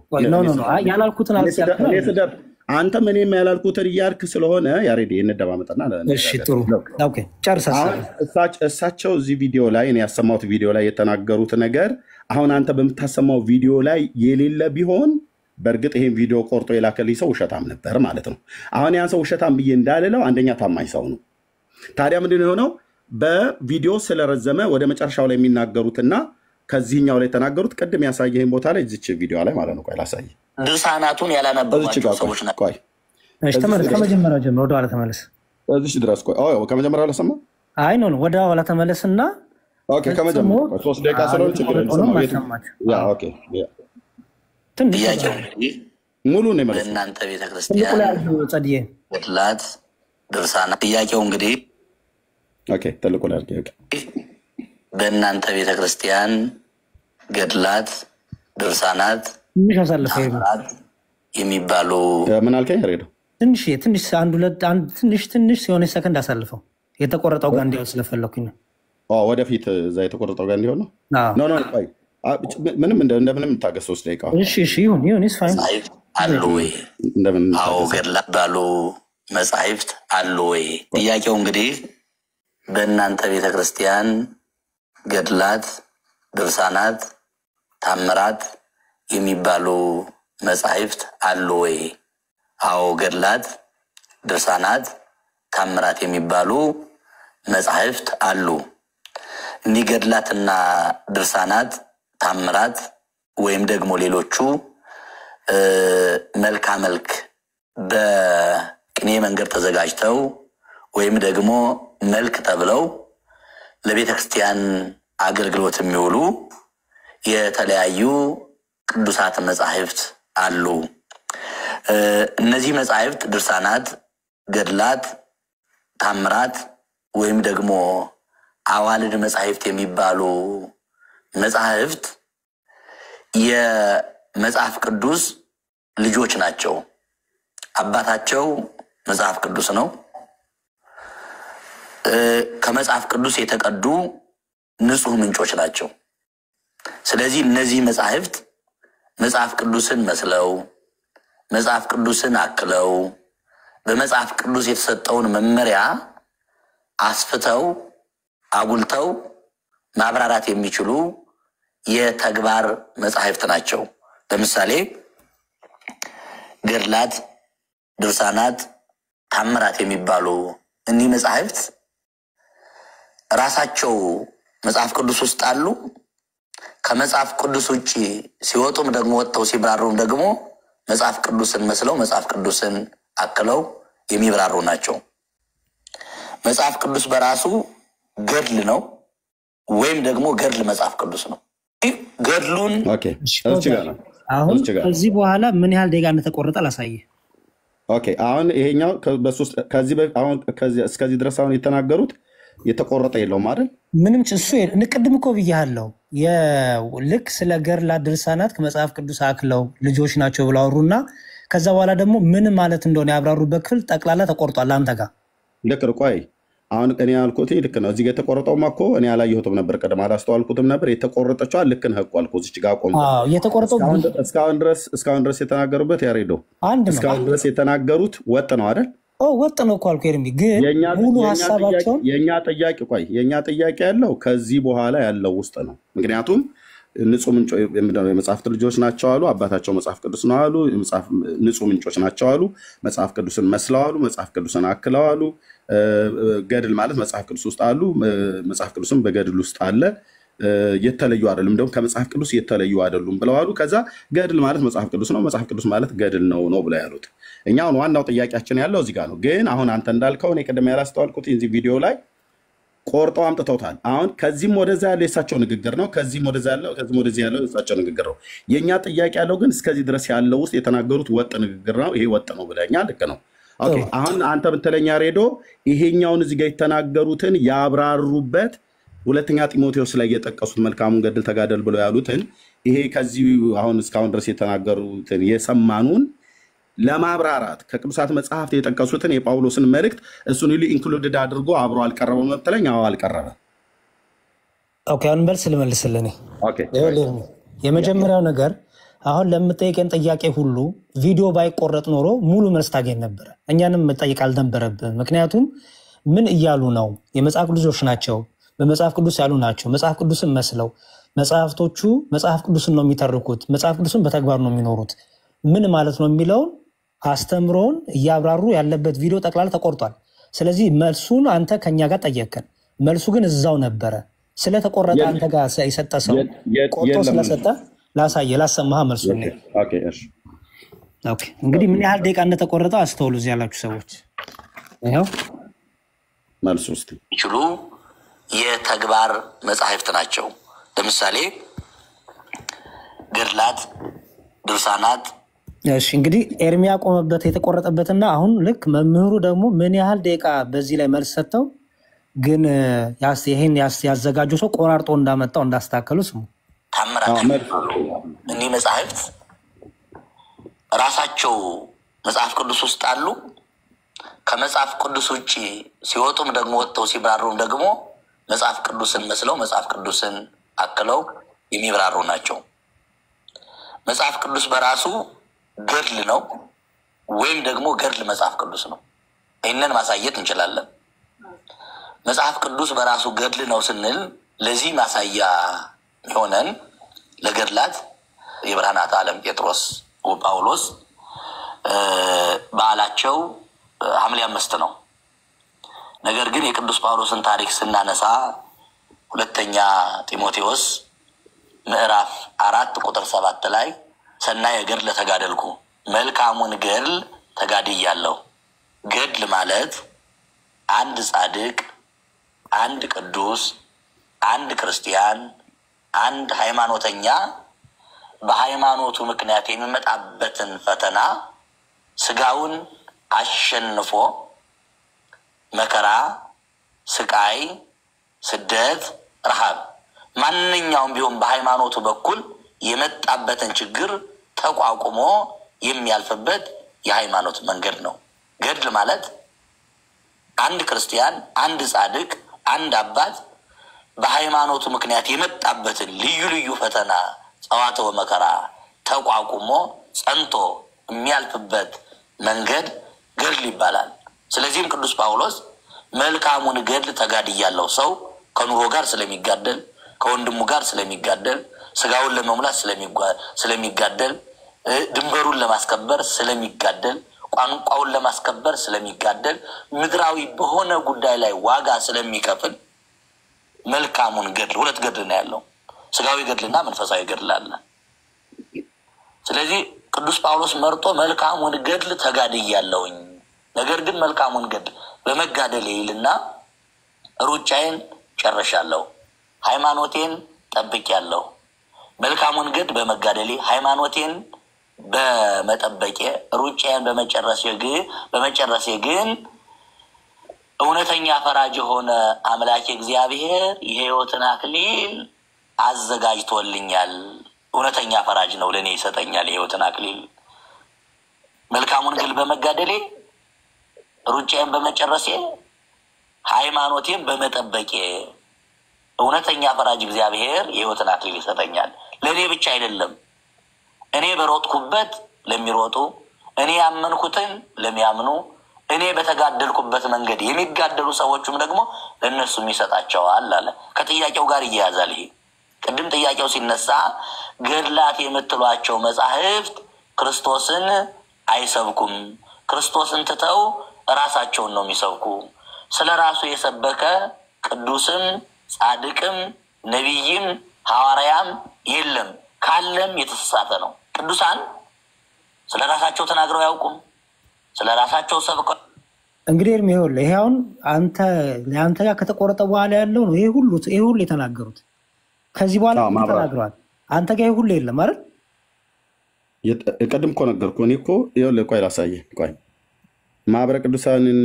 ያላልኩትን አልሰደር አንተም እኔም ያላልኩትን እያልክ ስለሆነ ያሬዶ እንደማመጣና እሺ ጥሩ ኦኬ ጨርሰህ እሳቸው እዚህ ቪዲዮ ላይ እኔ ያሰማሁት ቪዲዮ ላይ የተናገሩት ነገር አሁን አንተ በምታሰማው ቪዲዮ ላይ የሌለ ቢሆን በእርግጥ ይሄን ቪዲዮ ቆርጦ የላከልኝ ሰው ውሸታም ነበር ማለት ነው። አሁን ያን ሰው ውሸታም ብዬ እንዳልለው አንደኛ ታማኝ ሰው ነው። ታዲያ ምንድን ነው የሆነው? በቪዲዮ ስለረዘመ ወደ መጨረሻው ላይ የሚናገሩትና ከዚህኛው ላይ የተናገሩት ቅድም ያሳየህን ቦታ ላይ እዚች ቪዲዮ ላይ ማለት ነው። ቆይ ላሳየህ። ድርሳናቱን ያላነበባቸው ሰዎች ናቸው። ቆይ ከመጀመሪያው ጀምሮ ወደ ኋላ ተመለስ። እዚች ድረስ ቆይ። ከመጀመሪያው ለሰማ አይ ኖ ወደ ኋላ ተመለስና ኦኬ ከመጀመሪያው 3 ደቂቃ ስለሆነ ችግር የለም። ኦኬ ጥያቄው ሙሉ ነው ማለት እናንተ ቤተክርስቲያን ገድላት ድርሳናት ጥያቄው እንግዲህ ኦኬ ተልቆ ላይ በእናንተ ቤተክርስቲያን ገድላት ድርሳናት የሚባሉ ምን አልከኝ? ሬዶ ትንሽ ትንሽ የሆነ ሰከንድ አሳልፈው የተቆረጠው ጋር እንዲሆን ስለፈለኩኝ ነው። ወደፊት እዛ የተቆረጠው ጋር እንዲሆን ነው። ኖ ቆይ ምንም እንደምንም ታገስ 3 ደቂቃ። እሺ ይሁን ይስፋኝ አሉ ወይ? እንደምን አዎ ገድላት ባሉ መጻሕፍት አሉ ወይ? ጥያቄው እንግዲህ በእናንተ ቤተክርስቲያን ገድላት፣ ድርሳናት፣ ታምራት የሚባሉ መጻሕፍት አሉ ወይ? አዎ ገድላት፣ ድርሳናት፣ ታምራት የሚባሉ መጻሕፍት አሉ። እኒህ ገድላትና ድርሳናት፣ ታምራት ወይም ደግሞ ሌሎቹ መልካ መልክ በቅኔ መንገድ ተዘጋጅተው ወይም ደግሞ መልክ ተብለው ለቤተ ክርስቲያን አገልግሎት የሚውሉ የተለያዩ ቅዱሳት መጻሕፍት አሉ። እነዚህ መጻሕፍት ድርሳናት፣ ገድላት፣ ታምራት ወይም ደግሞ አዋልድ መጻሕፍት የሚባሉ መጻሕፍት የመጽሐፍ ቅዱስ ልጆች ናቸው። አባታቸው መጽሐፍ ቅዱስ ነው። ከመጽሐፍ ቅዱስ የተቀዱ ንጹህ ምንጮች ናቸው። ስለዚህ እነዚህ መጻሕፍት መጽሐፍ ቅዱስን መስለው መጽሐፍ ቅዱስን አክለው በመጽሐፍ ቅዱስ የተሰጠውን መመሪያ አስፍተው አጉልተው ማብራራት የሚችሉ የተግባር መጻሕፍት ናቸው። ለምሳሌ ገድላት፣ ድርሳናት፣ ታምራት የሚባሉ እኒህ መጻሕፍት ራሳቸው መጽሐፍ ቅዱስ ውስጥ አሉ። ከመጽሐፍ ቅዱስ ውጪ ሲወጡም ደግሞ ወጥተው ሲብራሩም ደግሞ መጽሐፍ ቅዱስን መስለው መጽሐፍ ቅዱስን አክለው የሚብራሩ ናቸው። መጽሐፍ ቅዱስ በራሱ ገድል ነው ወይም ደግሞ ገድል መጽሐፍ ቅዱስ ነው። ገድሉን አሁን ከዚህ በኋላ ምን ያህል ደቂቃ እንደተቆረጠ ላሳየህ። አሁን ይሄኛው እስከዚህ ድረስ አሁን የተናገሩት የተቆረጠ የለውም አይደል? ምንም እሱ ቅድም እኮ ብያለሁ። ልክ ስለ ገድላት ድርሳናት ከመጽሐፍ ቅዱስ አክለው ልጆች ናቸው ብለው አወሩና ከዛ በኋላ ደግሞ ምን ማለት እንደሆነ ያብራሩበት ክፍል ጠቅላላ ተቆርጧል። አንተ ጋር ልክ ቆይ አሁን እኔ ያልኩት ልክ ነው። እዚህ ጋር የተቆረጠውማ እኮ እኔ አላየሁትም ነበር፣ ቀደም አላስተዋልኩትም ነበር። የተቆረጠችው ልክ ነህ እኮ አልኩህ። እዚህ ጋር ቆም። የተቆረጠው እስካሁን ድረስ የተናገሩበት ያሬዶ እስካሁን ድረስ የተናገሩት ወጥ ነው አይደል? ወጥ ነው እኮ አልኩህ። ኤርሚ ግን ሙሉ ሀሳባቸውን የኛ ጥያቄ ያለው ከዚህ በኋላ ያለው ውስጥ ነው። ምክንያቱም ንጹህ ምንጮ የመጽሐፍት ልጆች ናቸው አሉ። አባታቸው መጽሐፍ ቅዱስ ነው አሉ። ንጹህ ምንጮች ናቸው አሉ። መጽሐፍ ቅዱስን መስለው አሉ። መጽሐፍ ቅዱስን አክለው አሉ። ገድል ማለት መጽሐፍ ቅዱስ ውስጥ አሉ። መጽሐፍ ቅዱስም በገድል ውስጥ አለ። የተለዩ አይደሉም፣ እንደውም ከመጽሐፍ ቅዱስ የተለዩ አይደሉም ብለዋሉ። ከዛ ገድል ማለት መጽሐፍ ቅዱስ ነው፣ መጽሐፍ ቅዱስ ማለት ገድል ነው ብለው ያሉት። እኛ አሁን ዋናው ጥያቄያችን ያለው እዚህ ጋር ነው። ግን አሁን አንተ እንዳልከው እኔ ቀደም ያላስተዋልኩት እዚህ ቪዲዮ ላይ ቆርጠው አምጥተውታል። አሁን ከዚህም ወደዛ ያለው የእሳቸው ንግግር ነው፣ ከዚህም ወደዛ ያለው ወደዚህ ያለው የእሳቸው ንግግር ነው። የእኛ ጥያቄ ያለው ግን እስከዚህ ድረስ ያለው ውስጥ የተናገሩት ወጥ ንግግር ነው። ይሄ ወጥ ነው ብለኛ ልክ ነው። አሁን አንተ ብትለኛ ሬዶ ይሄኛውን እዚህ ጋር የተናገሩትን ያብራሩበት ሁለተኛ ጢሞቴዎስ ላይ የጠቀሱት መልካሙን ገድል ተጋደል ብለው ያሉትን ይሄ ከዚህ አሁን እስካሁን ድረስ የተናገሩትን የሰማኑን ለማብራራት ከቅዱሳት መጽሐፍት የጠቀሱትን የጳውሎስን መልእክት እሱን ሁሉ ኢንክሉድድ አድርጎ አብሮ አልቀረበም መጥተለኝ? አዎ አልቀረበ። አሁን መልስ ልመልስልህ። የመጀመሪያው ነገር አሁን ለምጠይቀን ጥያቄ ሁሉ ቪዲዮ ባይቆረጥ ኖሮ ሙሉ መልስ ታገኝ ነበረ። እኛንም መጠየቅ አልነበረብን። ምክንያቱም ምን እያሉ ነው? የመጽሐፍ ልጆች ናቸው፣ በመጽሐፍ ቅዱስ ያሉ ናቸው። መጽሐፍ ቅዱስን መስለው መጽሐፍቶቹ መጽሐፍ ቅዱስን ነው የሚተርኩት፣ መጽሐፍ ቅዱስን በተግባር ነው የሚኖሩት። ምን ማለት ነው የሚለውን አስተምሮን እያብራሩ ያለበት ቪዲዮ ጠቅላላ ተቆርጧል። ስለዚህ መልሱን አንተ ከኛ ጋር ጠየቅከን፣ መልሱ ግን እዛው ነበረ። ስለተቆረጠ አንተ ጋር የሰጠ ሰው ቆርጦ ስለሰጠ ላሰማህ መልሱ። እንግዲህ ምን ያህል ደቂቃ እንደተቆረጠ አስተውሉ። እዚህ ያላችሁ ሰዎች ይኸው መልሱ ውስጥ ይችሉ የተግባር መጻሕፍት ናቸው። ለምሳሌ ገድላት፣ ድርሳናት። እሺ እንግዲህ ኤርሚ ያቆመበት የተቆረጠበትና አሁን ልክ መምህሩ ደግሞ ምን ያህል ደቂቃ በዚህ ላይ መልስ ሰጥተው ግን ይሄን ያዘጋጁ ሰው ቆራርጦ እንዳመጣው እንዳስተካከሉ ስሙ። ታምራት እኒህ መጻሕፍት ራሳቸው መጽሐፍ ቅዱስ ውስጥ አሉ። ከመጽሐፍ ቅዱስ ውጪ ሲወጡም ደግሞ ወጥተው ሲብራሩም ደግሞ መጽሐፍ ቅዱስን መስለው መጽሐፍ ቅዱስን አክለው የሚብራሩ ናቸው። መጽሐፍ ቅዱስ በራሱ ገድል ነው ወይም ደግሞ ገድል መጽሐፍ ቅዱስ ነው። ይህንን ማሳየት እንችላለን። መጽሐፍ ቅዱስ በራሱ ገድል ነው ስንል ለዚህ ማሳያ የሆነን ለገድላት የብርሃናት ዓለም ጴጥሮስ ወጳውሎስ በዓላቸው ሐምሌ 5 ነው። ነገር ግን የቅዱስ ጳውሎስን ታሪክ ስናነሳ ሁለተኛ ጢሞቴዎስ ምዕራፍ 4 ቁጥር 7 ላይ ሰናየ ገድለ ተጋደልኩ መልካሙን ገድል ተጋድያለሁ። ገድል ማለት አንድ ጻድቅ፣ አንድ ቅዱስ፣ አንድ ክርስቲያን፣ አንድ ሃይማኖተኛ በሃይማኖቱ ምክንያት የሚመጣበትን ፈተና ስጋውን አሸንፎ መከራ፣ ስቃይ፣ ስደት፣ ረሃብ ማንኛውም ቢሆን በሃይማኖቱ በኩል የመጣበትን ችግር ተቋቁሞ የሚያልፍበት የሃይማኖት መንገድ ነው። ገድል ማለት አንድ ክርስቲያን፣ አንድ ጻድቅ፣ አንድ አባት በሃይማኖቱ ምክንያት የመጣበትን ልዩ ልዩ ፈተና ጸዋትወ መከራ ተቋቁሞ ጸንቶ የሚያልፍበት መንገድ ገድል ይባላል። ስለዚህም ቅዱስ ጳውሎስ መልካሙን ገድል ተጋድያለሁ። ሰው ከኑሮ ጋር ስለሚጋደል፣ ከወንድሙ ጋር ስለሚጋደል፣ ስጋውን ለመሙላት ስለሚጋደል፣ ድንበሩን ለማስከበር ስለሚጋደል፣ ቋንቋውን ለማስከበር ስለሚጋደል፣ ምድራዊ በሆነ ጉዳይ ላይ ዋጋ ስለሚከፍል መልካሙን ገድል ሁለት ገድል ነው ያለው፣ ስጋዊ ገድልና መንፈሳዊ ገድል አለ። ስለዚህ ቅዱስ ጳውሎስ መርጦ መልካሙን ገድል ተጋድያለሁኝ፣ ነገር ግን መልካሙን ገድል በመጋደል ይልና ሩጫዬን ጨርሻለሁ፣ ሃይማኖቴን ጠብቄያለሁ። መልካሙን ገድል በመጋደሌ ሃይማኖቴን በመጠበቄ ሩጫዬን በመጨረሴ ግን እውነተኛ ፈራጅ የሆነ አምላክ እግዚአብሔር የሕይወትን አክሊል አዘጋጅቶልኛል። እውነተኛ ፈራጅ ነው፣ ለኔ ይሰጠኛል የሕይወትን አክሊል። መልካሙን ገድል በመጋደሌ ሩጫዬን በመጨረሴ ሃይማኖቴን በመጠበቄ እውነተኛ ፈራጅ እግዚአብሔር የሕይወትን አክሊል ይሰጠኛል። ለኔ ብቻ አይደለም፣ እኔ በሮጥኩበት ለሚሮጡ፣ እኔ ያመንኩትን ለሚያምኑ፣ እኔ በተጋደልኩበት መንገድ የሚጋደሉ ሰዎችም ደግሞ ለእነሱም ይሰጣቸዋል አለ። ከጥያቄው ጋር ይያያዛል ይሄ። ቅድም ጥያቄው ሲነሳ ገድላት የምትሏቸው መጻሕፍት ክርስቶስን አይሰብኩም፣ ክርስቶስን ትተው ራሳቸውን ነው የሚሰብኩ። ስለ ራሱ የሰበከ ቅዱስም ጻድቅም ነቢይም ሐዋርያም የለም፣ ካለም የተሳሳተ ነው። ቅዱሳን ስለ ራሳቸው ተናግረው ያውቁም፣ ስለ ራሳቸው ሰብከው። እንግዲህ እርም ይኸውልህ፣ ይሄ አሁን አንተ ጋር ከተቆረጠ በኋላ ያለው ነው። ይሄ ሁሉ የተናገሩት ከዚህ በኋላ ተናግረዋል። አንተ ጋር ይሄ ሁሉ የለም አይደል? ቅድም እኮ ነገርኩህ። እኔ እኮ ይኸውልህ፣ ቆይ ላሳየህ። ቆይ ማህበረ ቅዱሳንን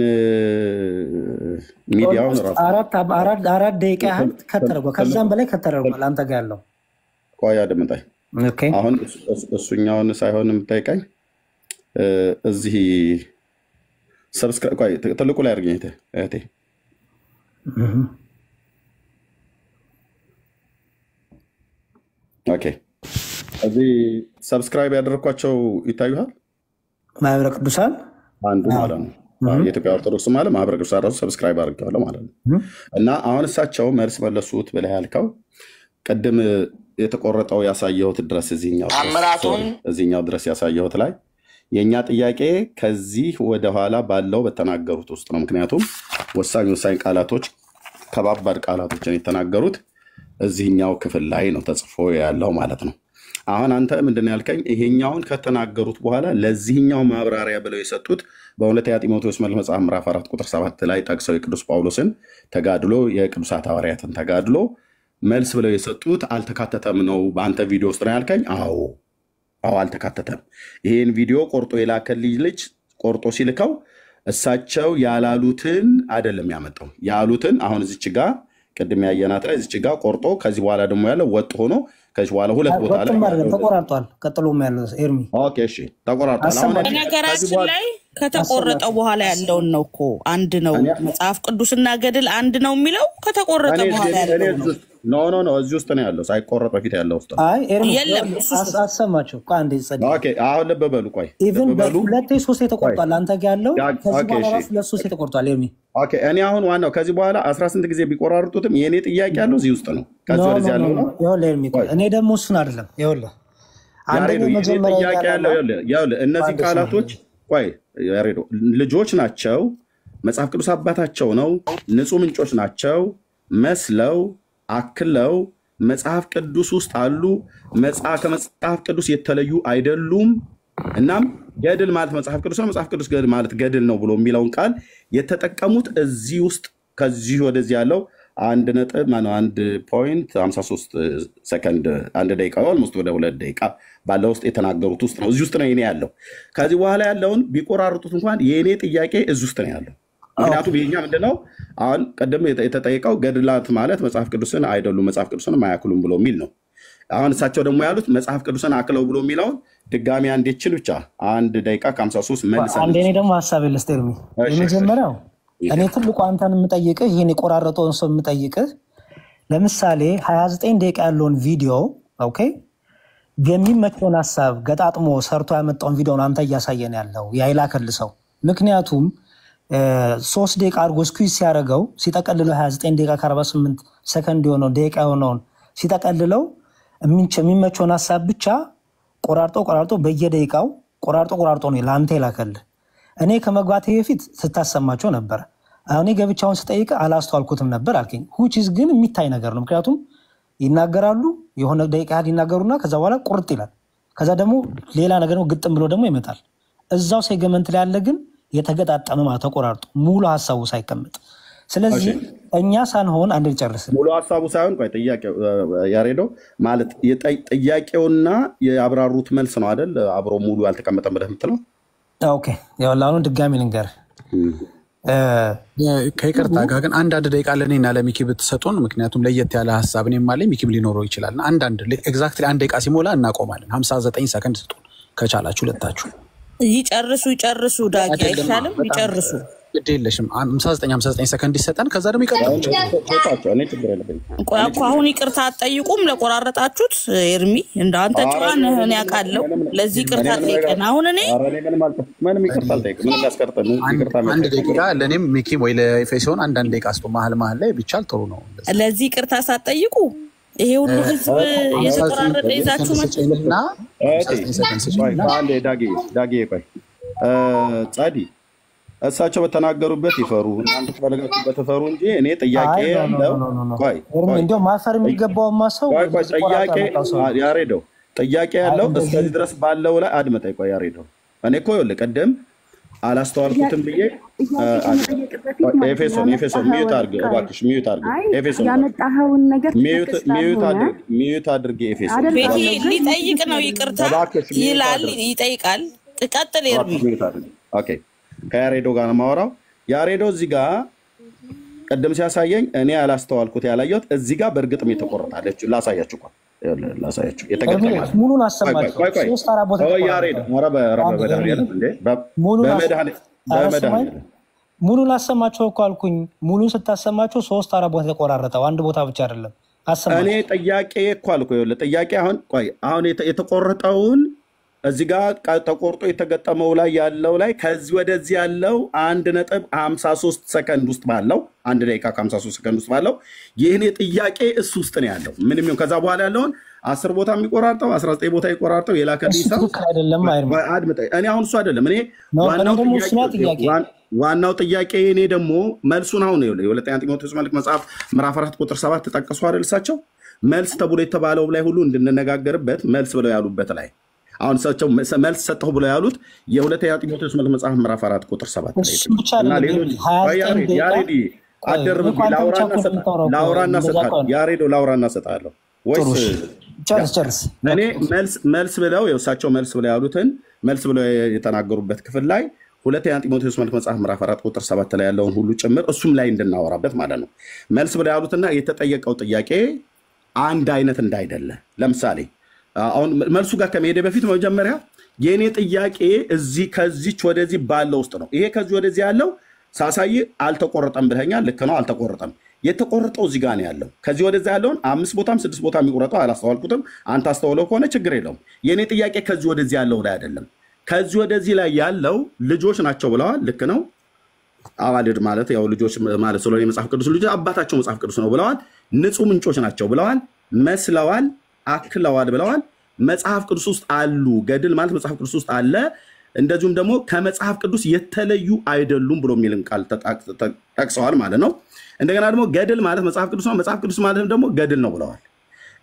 ሚዲያውን አራት ደቂቃ ያህል ከተደረጓል፣ ከዛም በላይ ከተደረጓል። አንተ ጋር ያለው ቆይ አድምጠኝ። አሁን እሱኛውን ሳይሆን የምጠይቀኝ እዚህ ሰብስክራይብ ቆይ ትልቁ ላይ አድርገኝ እህቴ። ኦኬ፣ እዚህ ሰብስክራይብ ያደረኳቸው ይታዩሃል። ማህበረ ቅዱሳን አንዱ ማለት ነው። የኢትዮጵያ ኦርቶዶክስ ማለት ማህበረ ቅዱሳን ራሱ ሰብስክራይብ አድርገዋለሁ ማለት ነው። እና አሁን እሳቸው መልስ መለሱት ብለህ ያልከው ቅድም የተቆረጠው ያሳየሁት ድረስ እዚህኛው ድረስ ያሳየሁት ላይ የእኛ ጥያቄ ከዚህ ወደኋላ ባለው በተናገሩት ውስጥ ነው። ምክንያቱም ወሳኝ ቃላቶች፣ ከባባድ ቃላቶችን የተናገሩት እዚህኛው ክፍል ላይ ነው ተጽፎ ያለው ማለት ነው። አሁን አንተ ምንድን ያልከኝ ይሄኛውን ከተናገሩት በኋላ ለዚህኛው ማብራሪያ ብለው የሰጡት በሁለተኛ ጢሞቴዎስ መጽሐፍ ምዕራፍ 4 ቁጥር 7 ላይ ጠቅሰው የቅዱስ ጳውሎስን ተጋድሎ፣ የቅዱሳት ሐዋርያትን ተጋድሎ መልስ ብለው የሰጡት አልተካተተም ነው በአንተ ቪዲዮ ውስጥ ነው ያልከኝ። አዎ አልተካተተም። ይሄን ቪዲዮ ቆርጦ የላከልኝ ልጅ ቆርጦ ሲልከው እሳቸው ያላሉትን አይደለም ያመጣው፣ ያሉትን አሁን እዚች ጋር ቅድም ያየናት ላይ እዚች ጋር ቆርጦ ከዚህ በኋላ ደግሞ ያለው ወጥ ሆኖ ከዚህ በኋላ ሁለት ቦታ ላይ ተቆራርጧል። ቀጥሎም ያለው ኤርሚ ኦኬ፣ እሺ ተቆራርጧል። በነገራችን ላይ ከተቆረጠ በኋላ ያለውን ነው እኮ አንድ ነው መጽሐፍ ቅዱስና ገድል አንድ ነው የሚለው ከተቆረጠ በኋላ ያለው ነው ኖ እዚህ ውስጥ ነው ያለው ሳይቆረጥ በፊት ያለው ውስጥ የለም አሰማችሁ አንዴ ጸድ ኦኬ አሁን ልብ በሉ ቆይ ኢቭን በሁለቴ ሶስት ተቆርጧል አንተ ጋር ያለው ከዚህ በኋላ ራሱ ለሶስት ተቆርጧል ኤርሚ ኦኬ እኔ አሁን ዋናው ከዚህ በኋላ 18 ጊዜ ቢቆራርጡትም የኔ ጥያቄ ያለው እዚህ ውስጥ ነው ከዚህ ወደዚህ ያለው ነው ይኸውልህ ኤርሚ እኔ ደግሞ እሱን አይደለም ይኸውልህ አንደኛ መጀመሪያ ጥያቄ ያለው እነዚህ ቃላቶች ቆይ ያሬዶ ልጆች ናቸው መጽሐፍ ቅዱስ አባታቸው ነው ንጹህ ምንጮች ናቸው መስለው አክለው መጽሐፍ ቅዱስ ውስጥ አሉ ከመጽሐፍ ቅዱስ የተለዩ አይደሉም እናም ገድል ማለት መጽሐፍ ቅዱስ ነው መጽሐፍ ቅዱስ ገድል ማለት ገድል ነው ብሎ የሚለውን ቃል የተጠቀሙት እዚህ ውስጥ ከዚህ ወደዚህ ያለው 1.53 ሰከንድ 1 ደቂቃ ኦልሞስት ወደ 2 ደቂቃ ባለው ውስጥ የተናገሩት ውስጥ ነው እዚህ ውስጥ ነው የኔ ያለው ከዚህ በኋላ ያለውን ቢቆራርጡት እንኳን የኔ ጥያቄ እዚህ ውስጥ ነው ያለው ምክንያቱም ይሄኛ ምንድነው አሁን ቀደም የተጠየቀው ገድላት ማለት መጽሐፍ ቅዱስን አይደሉም መጽሐፍ ቅዱስን ማያክሉም ብሎ የሚል ነው አሁን እሳቸው ደግሞ ያሉት መጽሐፍ ቅዱስን አክለው ብሎ የሚለውን ድጋሚ አንዴ ይችል ብቻ 1 ደቂቃ 53 መልሰን አንዴ እኔ ደግሞ ሐሳብ ልስጥርሚ የመጀመሪያው እኔ ትልቁ አንተን የምጠይቅህ ይሄን የቆራረጠውን ሰው የምጠይቅህ ለምሳሌ 29 ደቂቃ ያለውን ቪዲዮ ኦኬ የሚመቸውን ሐሳብ ገጣጥሞ ሰርቶ ያመጣውን ቪዲዮ አንተ እያሳየን ያለው ያይላከል ሰው ምክንያቱም 3 ደቂቃ አድርጎ ስኩዊዝ ሲያደርገው ሲጠቀልለው 29 ደቂቃ ከ48 ሰከንድ የሆነው ደቂቃ የሆነውን ሲጠቀልለው የሚመቸውን ሐሳብ ብቻ ቆራርጦ በየደቂቃው ቆራርጦ ነው ለአንተ ይላከል እኔ ከመግባቴ በፊት ስታሰማቸው ነበር አሁን ገብቻውን ስጠይቅ አላስተዋልኩትም ነበር አልከኝ which is ግን የሚታይ ነገር ነው ምክንያቱም ይናገራሉ የሆነ ደቂቃ ይናገሩና ከዛ በኋላ ቁርጥ ይላል ከዛ ደግሞ ሌላ ነገር ነው ግጥም ብሎ ደግሞ ይመጣል እዛው ሴግመንት ላይ ያለ ግን የተገጣጠመ ማለት ተቆራርጦ ሙሉ ሐሳቡ ሳይቀመጥ ስለዚህ እኛ ሳንሆን አንድ ልጨርስ ሙሉ ሐሳቡ ሳይሆን ቆይ ጥያቄው ያሬዶ ማለት ጥያቄውና ያብራሩት መልስ ነው አይደል አብሮ ሙሉ ያልተቀመጠም ብለህ የምትለው ኦኬ ያው ድጋሚ ልንገር ከይቅርታ ጋር ግን አንድ ደቂቃ ለኔና ለሚኪ ብትሰጡን ምክንያቱም ለየት ያለ ሐሳብ እኔም ማለት ሚኪም ሊኖረው ይችላል አንድ ኤግዛክትሊ 1 ደቂቃ ሲሞላ እናቆማለን 59 ሰከንድ ስጡን ከቻላችሁ ለታችሁ ይጨርሱ ዳጊ አይሻልም ይጨርሱ ግዴለሽም 59 ሰከንድ ይሰጣን ከዛ ደግሞ ይቀጥላል እኔ ችግር የለብኝ ቆያኩ አሁን ይቅርታ አጠይቁም ለቆራረጣችሁት ኤርሚ እንዳንተ ጫን እኔ ያቃለው ለዚህ ይቅርታ ጠይቀን አሁን እኔ ምንም ይቅርታ አልጠይቅ ምንም ያስቀርጠን ይቅርታ አንድ ደቂቃ ለኔም ሚኪም ወይ ለኤፌሶን አንድ ደቂቃ አስቶ መሀል ላይ ቢቻል ጥሩ ነው ለዚህ ይቅርታ ሳትጠይቁ ይሄ ሁሉ ህዝብ የተቆራረጠ ይዛችሁ መጥተና አንዴ ዳጊ ቆይ ጻዲ እሳቸው በተናገሩበት ይፈሩ እናንተ ተፈልጋችሁበት ተፈሩ እንጂ እኔ ጥያቄ ያለው ቆይ እንደው ማፈር የሚገባው ማሰው ቆይ ጥያቄ ያሬዶ ጥያቄ ያለው እስከዚህ ድረስ ባለው ላይ አድመጣይ ቆይ ያሬዶ እኔ እኮ ይኸውልህ ቀደም አላስተዋልኩትም ብዬ ኤፌሶን ሚዩት አድርግ እባክሽ ሚዩት አድርግ ኤፌሶን ያመጣኸውን ነገር ሚዩት አድርግ ኤፌሶን ቤቲ ሊጠይቅ ነው ይቅርታ ይላል ይጠይቃል ተቀጥል ኤርሚ ኦኬ ከያሬዶ ጋር ነው ማወራው ያሬዶ እዚህ ጋር ቀደም ሲያሳየኝ እኔ ያላስተዋልኩት ያላየሁት እዚህ ጋር በእርግጥም የተቆረጣለች ላሳያችሁ የተገጠመ ሙሉን አሰማችሁ 3-4 ቦታ ያሬዶ ሙሉን አሰማችሁ እኮ አልኩኝ ሙሉን ስታሰማችሁ 3-4 ቦታ ተቆራረጠው አንድ ቦታ ብቻ አይደለም አሰማችሁ እኔ ጥያቄ እኮ አልኩ ይኸውልህ ጥያቄ አሁን የተቆረጠውን እዚህ ጋር ተቆርጦ የተገጠመው ላይ ያለው ላይ ከዚህ ወደዚህ ያለው 1.53 ሰከንድ ውስጥ ባለው 1 ደቂቃ 53 ሰከንድ ውስጥ ባለው ይሄኔ ጥያቄ እሱ ውስጥ ነው ያለው ምንም ይሁን ከዛ በኋላ ያለውን 10 ቦታ የሚቆራርጠው 19 ቦታ ይቆራርጠው የላከልኝ ሰው አይደለም እኔ አሁን እሱ አይደለም እኔ ዋናው ጥያቄ እኔ ደግሞ መልሱን አሁን ነው የሁለተኛ ጢሞቴዎስ መልእክት መጽሐፍ ምዕራፍ 4 ቁጥር 7 ተጠቅሶ አይደል እሳቸው መልስ ተብሎ የተባለው ላይ ሁሉ እንድንነጋገርበት መልስ ብለው ያሉበት ላይ አሁን እሳቸው መልስ ሰጠው ብለው ያሉት የሁለተኛ ጢሞቴዎስ መልእክት መጽሐፍ ምዕራፍ 4 ቁጥር 7 እና ሌሎች ያሬዲ አደርብኝ ላውራና ሰጣለሁ ያሬዶ ላውራና ሰጣለሁ ወይስ ጨርስ እኔ መልስ ብለው የእሳቸው መልስ ብለው ያሉትን መልስ ብለው የተናገሩበት ክፍል ላይ ሁለተኛ ጢሞቴዎስ መልእክት መጽሐፍ ምዕራፍ 4 ቁጥር 7 ላይ ያለውን ሁሉ ጭምር እሱም ላይ እንድናወራበት ማለት ነው መልስ ብለው ያሉትና የተጠየቀው ጥያቄ አንድ አይነት እንዳይደለ ለምሳሌ አሁን መልሱ ጋር ከመሄደ በፊት መጀመሪያ የኔ ጥያቄ እዚህ ከዚች ወደዚህ ባለው ውስጥ ነው። ይሄ ከዚህ ወደዚህ ያለው ሳሳይ አልተቆረጠም ብለኛል። ልክ ነው፣ አልተቆረጠም። የተቆረጠው እዚህ ጋር ነው ያለው። ከዚህ ወደዚህ ያለውን 5 ቦታም 6 ቦታ የሚቆረጠው አላስተዋልኩትም። አንተ አስተውለው ከሆነ ችግር የለውም። የኔ ጥያቄ ከዚህ ወደዚህ ያለው ላይ አይደለም። ከዚህ ወደዚህ ላይ ያለው ልጆች ናቸው ብለዋል። ልክ ነው። አዋልድ ማለት ያው ልጆች ማለት ስለሆነ የመጽሐፍ ቅዱስ ልጅ አባታቸው መጽሐፍ ቅዱስ ነው ብለዋል። ንጹህ ምንጮች ናቸው ብለዋል። መስለዋል፣ አክለዋል ብለዋል። መጽሐፍ ቅዱስ ውስጥ አሉ። ገድል ማለት መጽሐፍ ቅዱስ ውስጥ አለ። እንደዚሁም ደግሞ ከመጽሐፍ ቅዱስ የተለዩ አይደሉም ብሎ የሚልን ቃል ጠቅሰዋል ማለት ነው። እንደገና ደግሞ ገድል ማለት መጽሐፍ ቅዱስ ነው፣ መጽሐፍ ቅዱስ ማለት ደግሞ ገድል ነው ብለዋል።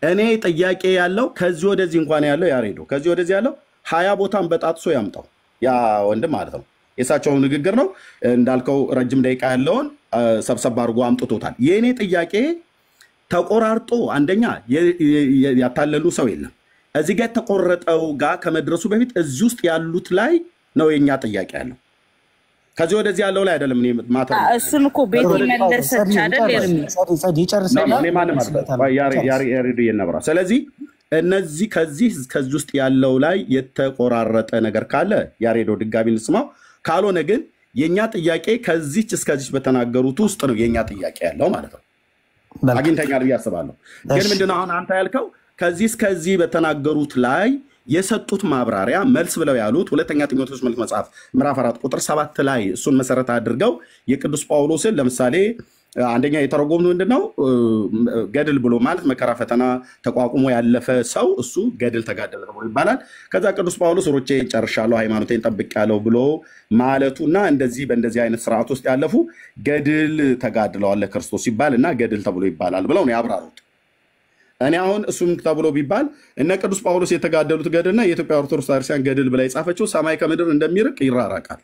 እኔ ጥያቄ ያለው ከዚህ ወደዚህ እንኳን ያለው ያሬዶ ከዚህ ወደዚህ ያለው 20 ቦታን በጣጥሶ ያምጣው ያ ወንድም ማለት ነው። የእሳቸው ንግግር ነው እንዳልከው ረጅም ደቂቃ ያለውን ሰብሰብ አድርጎ አምጥቶታል። የእኔ ጥያቄ ተቆራርጦ አንደኛ ያታለሉ ሰው የለም። እዚህ ጋር የተቆረጠው ጋር ከመድረሱ በፊት እዚህ ውስጥ ያሉት ላይ ነው የኛ ጥያቄ ያለው። ከዚህ ወደዚህ ያለው ላይ አይደለም። እሱን እኮ ቤት መለሰች አይደል? ያሬዱ የነብራ ስለዚህ እነዚህ ከዚህ ውስጥ ያለው ላይ የተቆራረጠ ነገር ካለ ያሬዶ ድጋሚ እንስማው። ካልሆነ ግን የኛ ጥያቄ ከዚች እስከዚች በተናገሩት ውስጥ ነው የኛ ጥያቄ ያለው ማለት ነው። አግኝተኛል ብዬ አስባለሁ። ግን ምንድነው አሁን አንተ ያልከው ከዚህ እስከዚህ በተናገሩት ላይ የሰጡት ማብራሪያ መልስ ብለው ያሉት ሁለተኛ ጢሞቴዎስ መልእክት መጽሐፍ ምዕራፍ 4 ቁጥር 7 ላይ እሱን መሰረት አድርገው የቅዱስ ጳውሎስን ለምሳሌ አንደኛ የተረጎሙ ምንድነው ገድል ብሎ ማለት መከራ ፈተና ተቋቁሞ ያለፈ ሰው እሱ ገድል ተጋደለ ተብሎ ይባላል። ከዛ ቅዱስ ጳውሎስ ሩጬን ጨርሻለሁ ሃይማኖቴን ጠብቄያለሁ ብሎ ማለቱና እንደዚህ በእንደዚህ አይነት ስርዓት ውስጥ ያለፉ ገድል ተጋድለዋል ለክርስቶስ ይባልና ገድል ተብሎ ይባላል ብለው ነው ያብራሩት። እኔ አሁን እሱም ተብሎ ቢባል እነ ቅዱስ ጳውሎስ የተጋደሉት ገድልና የኢትዮጵያ ኦርቶዶክስ ክርስቲያን ገድል ብላ የጻፈችው ሰማይ ከምድር እንደሚርቅ ይራራቃል።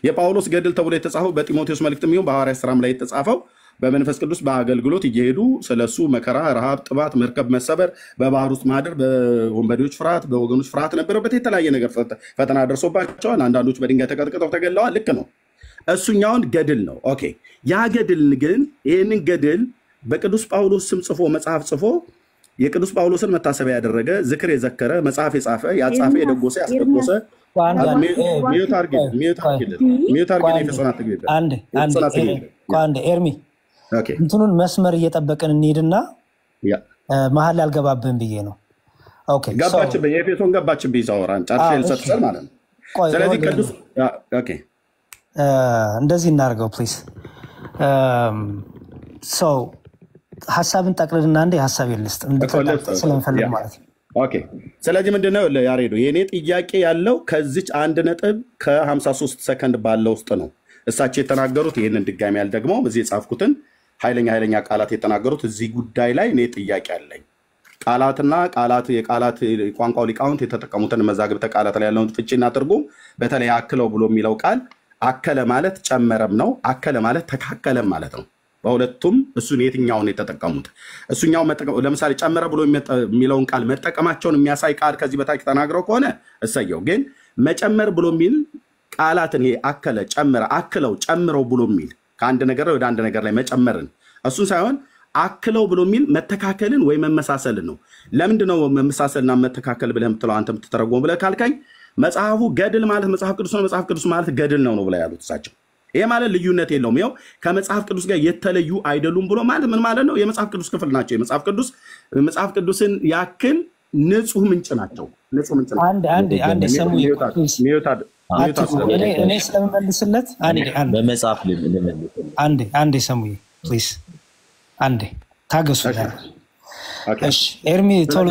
የጳውሎስ ገድል ተብሎ የተጻፈው በጢሞቴዎስ መልእክትም ይሁን በሐዋርያት ሥራም ላይ የተጻፈው በመንፈስ ቅዱስ በአገልግሎት እየሄዱ ስለሱ መከራ፣ ረሃብ፣ ጥባት፣ መርከብ መሰበር፣ በባህር ውስጥ ማደር፣ በወንበዴዎች ፍርሃት፣ በወገኖች ፍርሃት ነበረበት። የተለያየ ነገር ፈተና ደርሶባቸዋል። አንዳንዶች በድንጋይ ተቀጥቅጠው ተገለዋል። ልክ ነው። እሱኛውን ገድል ነው። ኦኬ። ያ ገድል ግን ይህንን ገድል በቅዱስ ጳውሎስ ስም ጽፎ መጽሐፍ ጽፎ የቅዱስ ጳውሎስን መታሰቢያ ያደረገ ዝክር የዘከረ መጽሐፍ የጻፈ ያጻፈ የደጎሰ ያስደጎሰ ኤርሚ እንትኑን መስመር እየጠበቅን እንሂድና መሀል አልገባብን ብዬ ነው። ገባችብኝ፣ የኤፌሶን ገባችብኝ። ሳወራን ጨርሼ ልሰጥሰል ማለት ነው። ስለዚህ ቅዱስ እንደዚህ እናድርገው ፕሊዝ። ሰው ሀሳብን ጠቅልልና እንደ ሀሳብ የልስጥ ስለምፈልግ ማለት ነው። ኦኬ። ስለዚህ ምንድነው ያሬዶ የኔ ጥያቄ ያለው ከዚች 1:53 ሰከንድ ባለው ውስጥ ነው እሳቸው የተናገሩት። ይህንን ድጋሚ ያልደግመው እዚህ የጻፍኩትን ኃይለኛ ቃላት የተናገሩት እዚህ ጉዳይ ላይ እኔ ጥያቄ አለኝ። የቃላት ቋንቋው ሊቃውንት የተጠቀሙትን መዛግብተ ቃላት ላይ ያለውን ፍቺና ትርጉም በተለይ አክለው ብሎ የሚለው ቃል አከለ ማለት ጨመረም ነው፣ አከለ ማለት ተካከለም ማለት ነው። በሁለቱም እሱን የትኛውን የተጠቀሙት እሱኛው ለምሳሌ ጨመረ ብሎ የሚለውን ቃል መጠቀማቸውን የሚያሳይ ቃል ከዚህ በታች ተናግረው ከሆነ እሰየው። ግን መጨመር ብሎ የሚል ቃላትን ይሄ አከለ፣ ጨመረ፣ አክለው፣ ጨምረው ብሎ የሚል ከአንድ ነገር ወደ አንድ ነገር ላይ መጨመርን እሱን ሳይሆን አክለው ብሎ የሚል መተካከልን ወይ መመሳሰልን ነው። ለምንድነው መመሳሰልና መተካከል ብለህ የምትለው አንተ የምትተረጎም ብለህ ካልከኝ መጽሐፉ ገድል ማለት መጽሐፍ ቅዱስ ነው፣ መጽሐፍ ቅዱስ ማለት ገድል ነው ብለው ያሉት እሳቸው። ይሄ ማለት ልዩነት የለውም። ይኸው ከመጽሐፍ ቅዱስ ጋር የተለዩ አይደሉም ብሎ ማለት ምን ማለት ነው? የመጽሐፍ ቅዱስ ክፍል ናቸው። መጽሐፍ ቅዱስን ያክል ንጹህ ምንጭ ናቸው። ንጹህ ምንጭ ናቸው። አንድ ሰሙ እኔ ስለምመልስለት በመጽሐፍ አንዴ ሰሙ ፕሊዝ አንዴ ታገሱ። እሺ ኤርሚ ቶሎ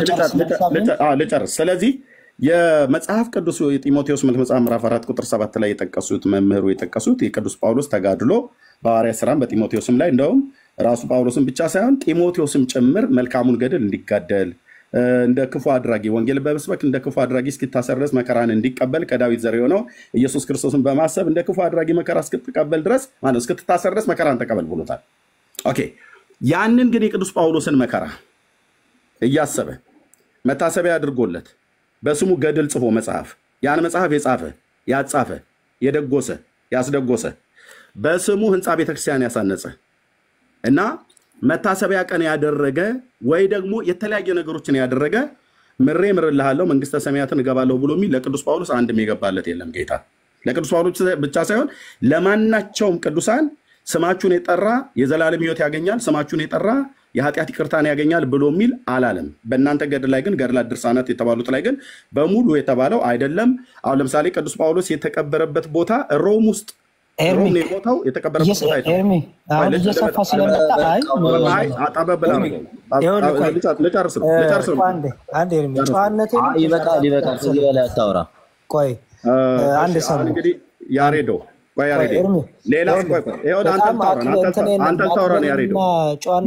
ልጨርስ። ስለዚህ የመጽሐፍ ቅዱስ የጢሞቴዎስ መልእክት መጽሐፍ ምዕራፍ 4 ቁጥር 7 ላይ የጠቀሱት መምህሩ የጠቀሱት የቅዱስ ጳውሎስ ተጋድሎ በሐዋርያት ሥራም በጢሞቴዎስም ላይ እንደውም ራሱ ጳውሎስም ብቻ ሳይሆን ጢሞቴዎስም ጭምር መልካሙን ገድል እንዲጋደል እንደ ክፉ አድራጊ ወንጌል በመስበክ እንደ ክፉ አድራጊ እስኪታሰር ድረስ መከራን እንዲቀበል ከዳዊት ዘር የሆነው ኢየሱስ ክርስቶስን በማሰብ እንደ ክፉ አድራጊ መከራ እስክትቀበል ድረስ ማለት እስክትታሰር ድረስ መከራን ተቀበል ብሎታል። ኦኬ። ያንን ግን የቅዱስ ጳውሎስን መከራ እያሰበ መታሰቢያ አድርጎለት በስሙ ገድል ጽፎ መጽሐፍ ያን መጽሐፍ የጻፈ ያጻፈ የደጎሰ ያስደጎሰ በስሙ ህንፃ ቤተክርስቲያን ያሳነጸ እና መታሰቢያ ቀን ያደረገ ወይ ደግሞ የተለያየ ነገሮችን ያደረገ ምሬ ምርልሃለሁ መንግስተ ሰማያትን እገባለሁ ብሎ የሚል ለቅዱስ ጳውሎስ አንድም የገባለት የለም ጌታ። ለቅዱስ ጳውሎስ ብቻ ሳይሆን ለማናቸውም ቅዱሳን ስማችሁን የጠራ የዘላለም ሕይወት ያገኛል፣ ስማችሁን የጠራ የኃጢአት ይቅርታን ያገኛል ብሎ የሚል አላለም። በእናንተ ገድል ላይ ግን ገድላት ድርሳናት የተባሉት ላይ ግን በሙሉ የተባለው አይደለም። አሁን ለምሳሌ ቅዱስ ጳውሎስ የተቀበረበት ቦታ ሮም ውስጥ ሮም ነው የቦታው የተቀበረበት ቦታ ኤርሚ አሁን እየሰፋ ስለመጣ አጣበብላ ነው ልጨርስ ነው አንድ ኤርሚ ጨዋነቴ ይበቃል ከዚህ በላይ አታውራ። ቆይ አንድ ሰው እንግዲህ ያሬዶ ሌላ አንተን ታውራ ነው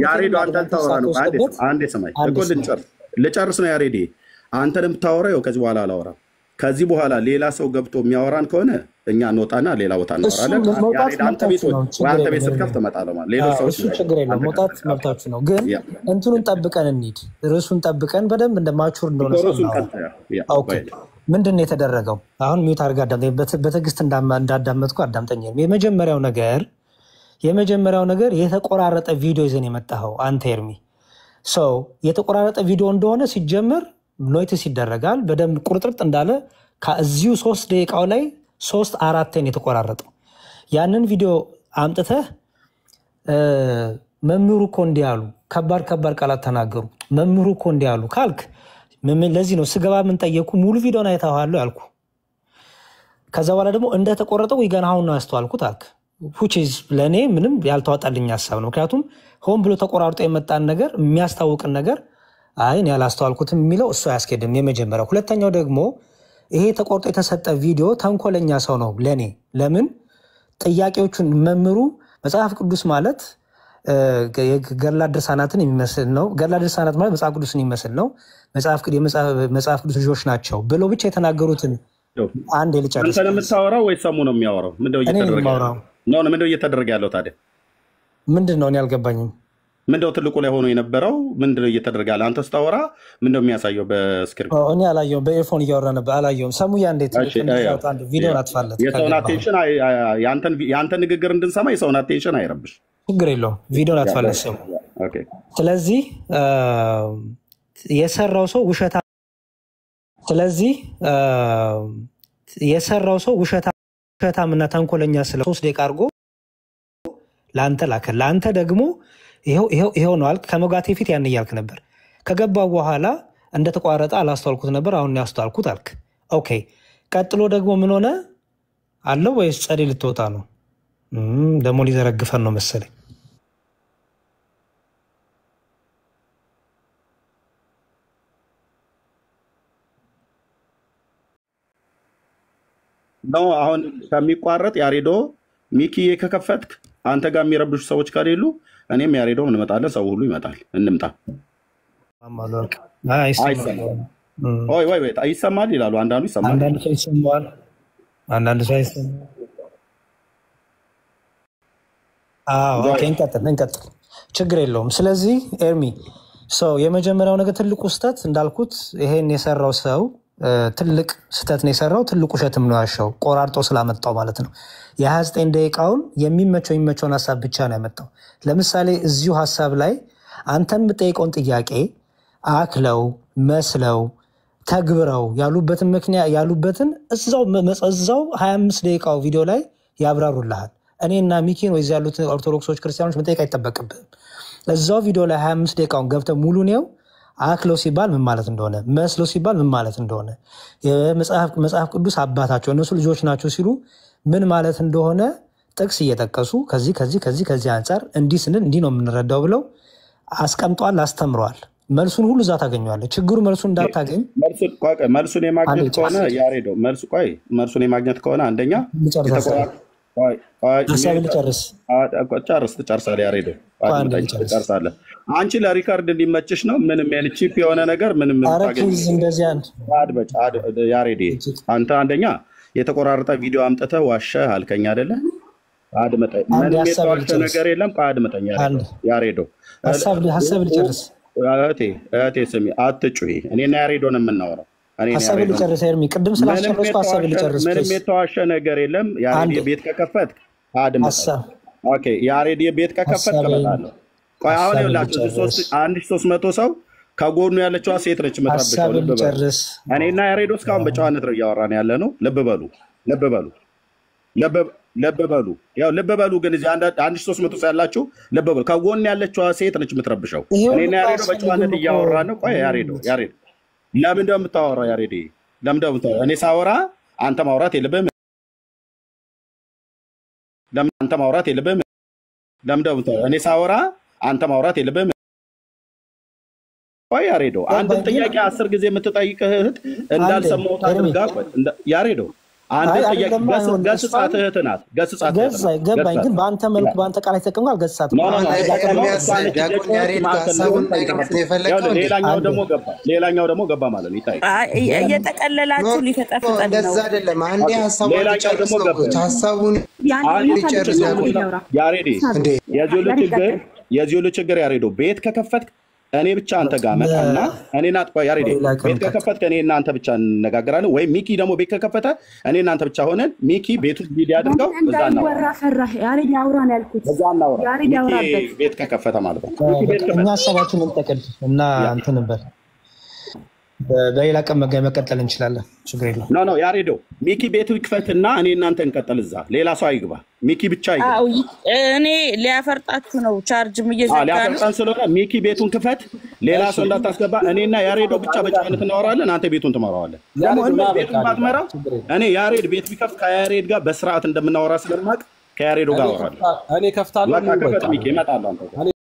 ያሬዶ አንተን ታውራ ነው። አንዴ ሰማይ እኮ ልጨርስ ነው ያሬዲ አንተንም ታውራው ከዚህ በኋላ አላወራም። ከዚህ በኋላ ሌላ ሰው ገብቶ የሚያወራን ከሆነ እኛ እንወጣና ሌላ ቦታ እናወራለን። ያሬድ አንተ ቤት ስትከፍት እመጣለሁ ማለት ሌላ ሰው እሱ ችግር የለውም። መውጣት መብታችሁ ነው። ግን እንትኑን ጠብቀን እንሂድ። ርዕሱን ጠብቀን በደንብ እንደማቹር እንደሆነ ሰው ኦኬ ምንድን ነው የተደረገው? አሁን ሚውት አድርጋ አዳምጠኝ። በትዕግስት እንዳዳመጥኩ አዳምጠኝ። የመጀመሪያው ነገር የተቆራረጠ ቪዲዮ ይዘን የመጣኸው አንተ ኤርሚ። ሰው የተቆራረጠ ቪዲዮ እንደሆነ ሲጀምር ኖቲስ ይደረጋል በደንብ ቁርጥርጥ እንዳለ ከዚሁ 3 ደቂቃው ላይ 3-4 የተቆራረጠው ያንን ቪዲዮ አምጥተህ መምህሩ እኮ እንዲህ አሉ፣ ከባድ ቃላት ተናገሩ፣ መምህሩ እኮ እንዲህ አሉ ካልክ ለዚህ ነው ስገባ ምን ጠየቁ ሙሉ ቪዲዮን አይተዋል ያልኩ። ከዛ በኋላ ደግሞ እንደተቆረጠው ይገና አሁን ነው ያስተዋልኩት አልክ። which is ለኔ ምንም ያልተዋጣልኝ ሐሳብ ነው። ምክንያቱም ሆን ብሎ ተቆራርጦ የመጣን ነገር የሚያስታውቅን ነገር አይ እኔ ያላስተዋልኩትም የሚለው እሱ አያስኬድም። የመጀመሪያው። ሁለተኛው ደግሞ ይሄ ተቆርጦ የተሰጠ ቪዲዮ ተንኮለኛ ሰው ነው ለኔ። ለምን ጥያቄዎቹን መምህሩ መጽሐፍ ቅዱስ ማለት ገድላት ድርሳናትን የሚመስል ነው። ገድላት ድርሳናት ማለት መጽሐፍ ቅዱስን የሚመስል ነው። መጽሐፍ ቅዱስ ልጆች ናቸው ብሎ ብቻ የተናገሩትን አንድ ልጨርስ። አንተ ነው የምታወራው ወይስ ሰሙ ነው የሚያወራው? ምንድነው እየተደረገ ያለው ታዲያ? ምንድነው እኔ አልገባኝም። ምንድነው ትልቁ ላይ ሆኖ የነበረው? ምንድነው እየተደረገ ያለው? አንተ ስታወራ ምንድነው የሚያሳየው በስክሪፕት? እኔ አላየሁም። በኤርፎን እያወራ ነበር አላየሁም። ሰሙያ እንዴት አንድ ቪዲዮ አጥፋለት። የሰውን አቴንሽን ያንተ ንግግር እንድንሰማ የሰውን አቴንሽን አይረብሽ። ችግር የለውም። ቪዲዮን አጥፋለት ሰው። ስለዚህ የሰራው ሰው ውሸታምና ተንኮለኛ ስለ 3 ደቂቃ አድርጎ ለአንተ ላከ። ለአንተ ደግሞ ይሄው ነው አልክ። ከመጋቴ ፊት ያን እያልክ ነበር። ከገባው በኋላ እንደተቋረጠ አላስተዋልኩት ነበር፣ አሁን ያስተዋልኩት አልክ። ኦኬ ቀጥሎ ደግሞ ምን ሆነ አለው? ወይስ ጸዴ ልትወጣ ነው? ደግሞ ሊዘረግፈን ነው መሰለኝ። ነው አሁን ከሚቋረጥ ያሬዶ ሚኪዬ ከከፈትክ አንተ ጋር የሚረብሹ ሰዎች ከሌሉ እኔም ያሬዶ እንመጣለን። ሰው ሁሉ ይመጣል። እንምጣ። ወይ ይሰማል ይላሉ። አንዳንዱ ይሰማል፣ አንዳንዱ ሰው አይሰማም። እንቀጥል፣ ችግር የለውም። ስለዚህ ኤርሚ የመጀመሪያው ነገር ትልቁ ስህተት እንዳልኩት ይሄን የሰራው ሰው ትልቅ ስህተት ነው የሰራው። ትልቁ ውሸትም ነው ያሻው፣ ቆራርጦ ስላመጣው ማለት ነው። የ29 ደቂቃውን የሚመቸውን ሀሳብ ብቻ ነው ያመጣው። ለምሳሌ እዚሁ ሀሳብ ላይ አንተ የምጠይቀውን ጥያቄ አክለው መስለው ተግብረው ያሉበትን እዛው 25 ደቂቃው ቪዲዮ ላይ ያብራሩልሃል። እኔና ሚኪን ወይ ያሉት ኦርቶዶክሶች ክርስቲያኖች መጠየቅ አይጠበቅብህም። እዛው ቪዲዮ ላይ 25 ደቂቃውን ገብተህ ሙሉ ነው አክለው ሲባል ምን ማለት እንደሆነ፣ መስለው ሲባል ምን ማለት እንደሆነ፣ የመጽሐፍ ቅዱስ አባታቸው እነሱ ልጆች ናቸው ሲሉ ምን ማለት እንደሆነ ጥቅስ እየጠቀሱ ከዚህ አንጻር እንዲህ ስንል እንዲህ ነው የምንረዳው ብለው አስቀምጧል፣ አስተምረዋል። መልሱን ሁሉ እዛ ታገኘዋለህ። ችግሩ መልሱን እንዳታገኝ መልሱን የማግኘት ከሆነ ያሬዶ መልሱን የማግኘት ከሆነ አንደኛ ትጨርሳለህ። ያሬዶ ትጨርሳለህ። አንቺ ለሪካርድ እንዲመችሽ ነው። ምንም ቺፕ የሆነ ነገር ምንም ያሬድ አንተ አንደኛ የተቆራረጠ ቪዲዮ አምጥተህ ዋሸህ አልከኝ አይደለ? አድመጠኝ። ምንም የተዋሸ ነገር የለም። አድመጠኝ ያሬዶ። ሀሳብ ልጨርስ። እህቴ ስሚ፣ አትጩሂ። እኔና ያሬዶ ነው የምናወራው። ሀሳብ ልጨርስ ኤርሚ፣ ቅድም ስላስጨረስኩ ሀሳብ ልጨርስ። ምንም የተዋሸ ነገር የለም። ያሬድ ቤት ከከፈት አድመጠኝ። ያሬድ ቤት ከከፈት እመጣለሁ። ቆይ አሁን ይኸውላችሁ 1300 ሰው ከጎኑ ያለችዋ ሴት ነች የምትረብሸው። ልብ በሉ። እኔና ያሬዶ እስካሁን በጨዋነት ነው እያወራን ያለ ነው። ልብ በሉ ልብ በሉ ልብ በሉ። ያው ልብ በሉ ግን እዚህ 1300 ያላችሁ ልብ በሉ። ከጎኑ ያለችዋ ሴት ነች የምትረብሸው። እኔና ያሬዶ በጨዋነት እያወራን ነው። ቆይ ያሬዶ ለምን እንደምታወራው ያሬዲ ለምን እንደምታወራው እኔ ሳወራ አንተ ማውራት የለብህም። ለምን አንተ ማውራት የለብህም? ለምን እንደምታወራው እኔ ሳወራ አንተ ማውራት የለብህም። ቆይ ያሬዶ አንድ ጥያቄ 10 ጊዜ የምትጠይቅህ እህት እንዳልሰማሁት አድርጋ ያሬዶ አንድ ጥያቄ ገስጻት እህት ናት። ገስጻት ገባኝ። ግን በአንተ መልኩ በአንተ ቃል አይተቀምኩ አልገስጻትም። ሌላኛው ደግሞ ገባ ማለት ነው። ይታይ እየተቀለላችሁ ሊተጠፍጠን ነው። እንደዛ አይደለም። አንዴ ሐሳቡን ሊጨርስ ያሬዲ የዚሁ ችግር ያሬዶ ቤት ከከፈት እኔ ብቻ አንተ ጋር መጣና እኔና አጥቋ ያሬዲ ቤት ከከፈትክ እኔ እና አንተ ብቻ እንነጋገራለን። ወይ ሚኪ ደግሞ ቤት ከከፈተ እኔ እና አንተ ብቻ ሆነን ሚኪ ቤቱን ቪዲዮ አድርገው እዛ ነው ያሬዲ አውራ ነው ያልኩት። እዛ ነው ያሬዲ አውራበት ቤት ከከፈተ ማለት ነው። እኛ ሐሳባችንን እንጠቅል እና እንትን ነበር በሌላ ቀን መቀጠል እንችላለን። ችግር የለም። ኖ ያሬዶ ሚኪ ቤቱ ይክፈትና እኔ እናንተ እንቀጥል። እዛ ሌላ ሰው አይግባ። ሚኪ ብቻ ይግባ። እኔ ሊያፈርጣችሁ ነው። ቻርጅም እየዘጋን ሊያፈርጣን ስለሆነ ሚኪ ቤቱን ክፈት። ሌላ ሰው እንዳታስገባ። እኔና ያሬዶ ብቻ በጨዋነት እናወራለን። አንተ ቤቱን ትመራዋለህ። ደግሞ ቤቱን ባትመራ እኔ ያሬድ ቤት ቢከፍት ከያሬድ ጋር በስርዓት እንደምናወራ ስለማቅ ከያሬዶ ጋር አወራለሁ። እኔ ከፍታለሁ። ሚኪ እመጣለሁ አንተ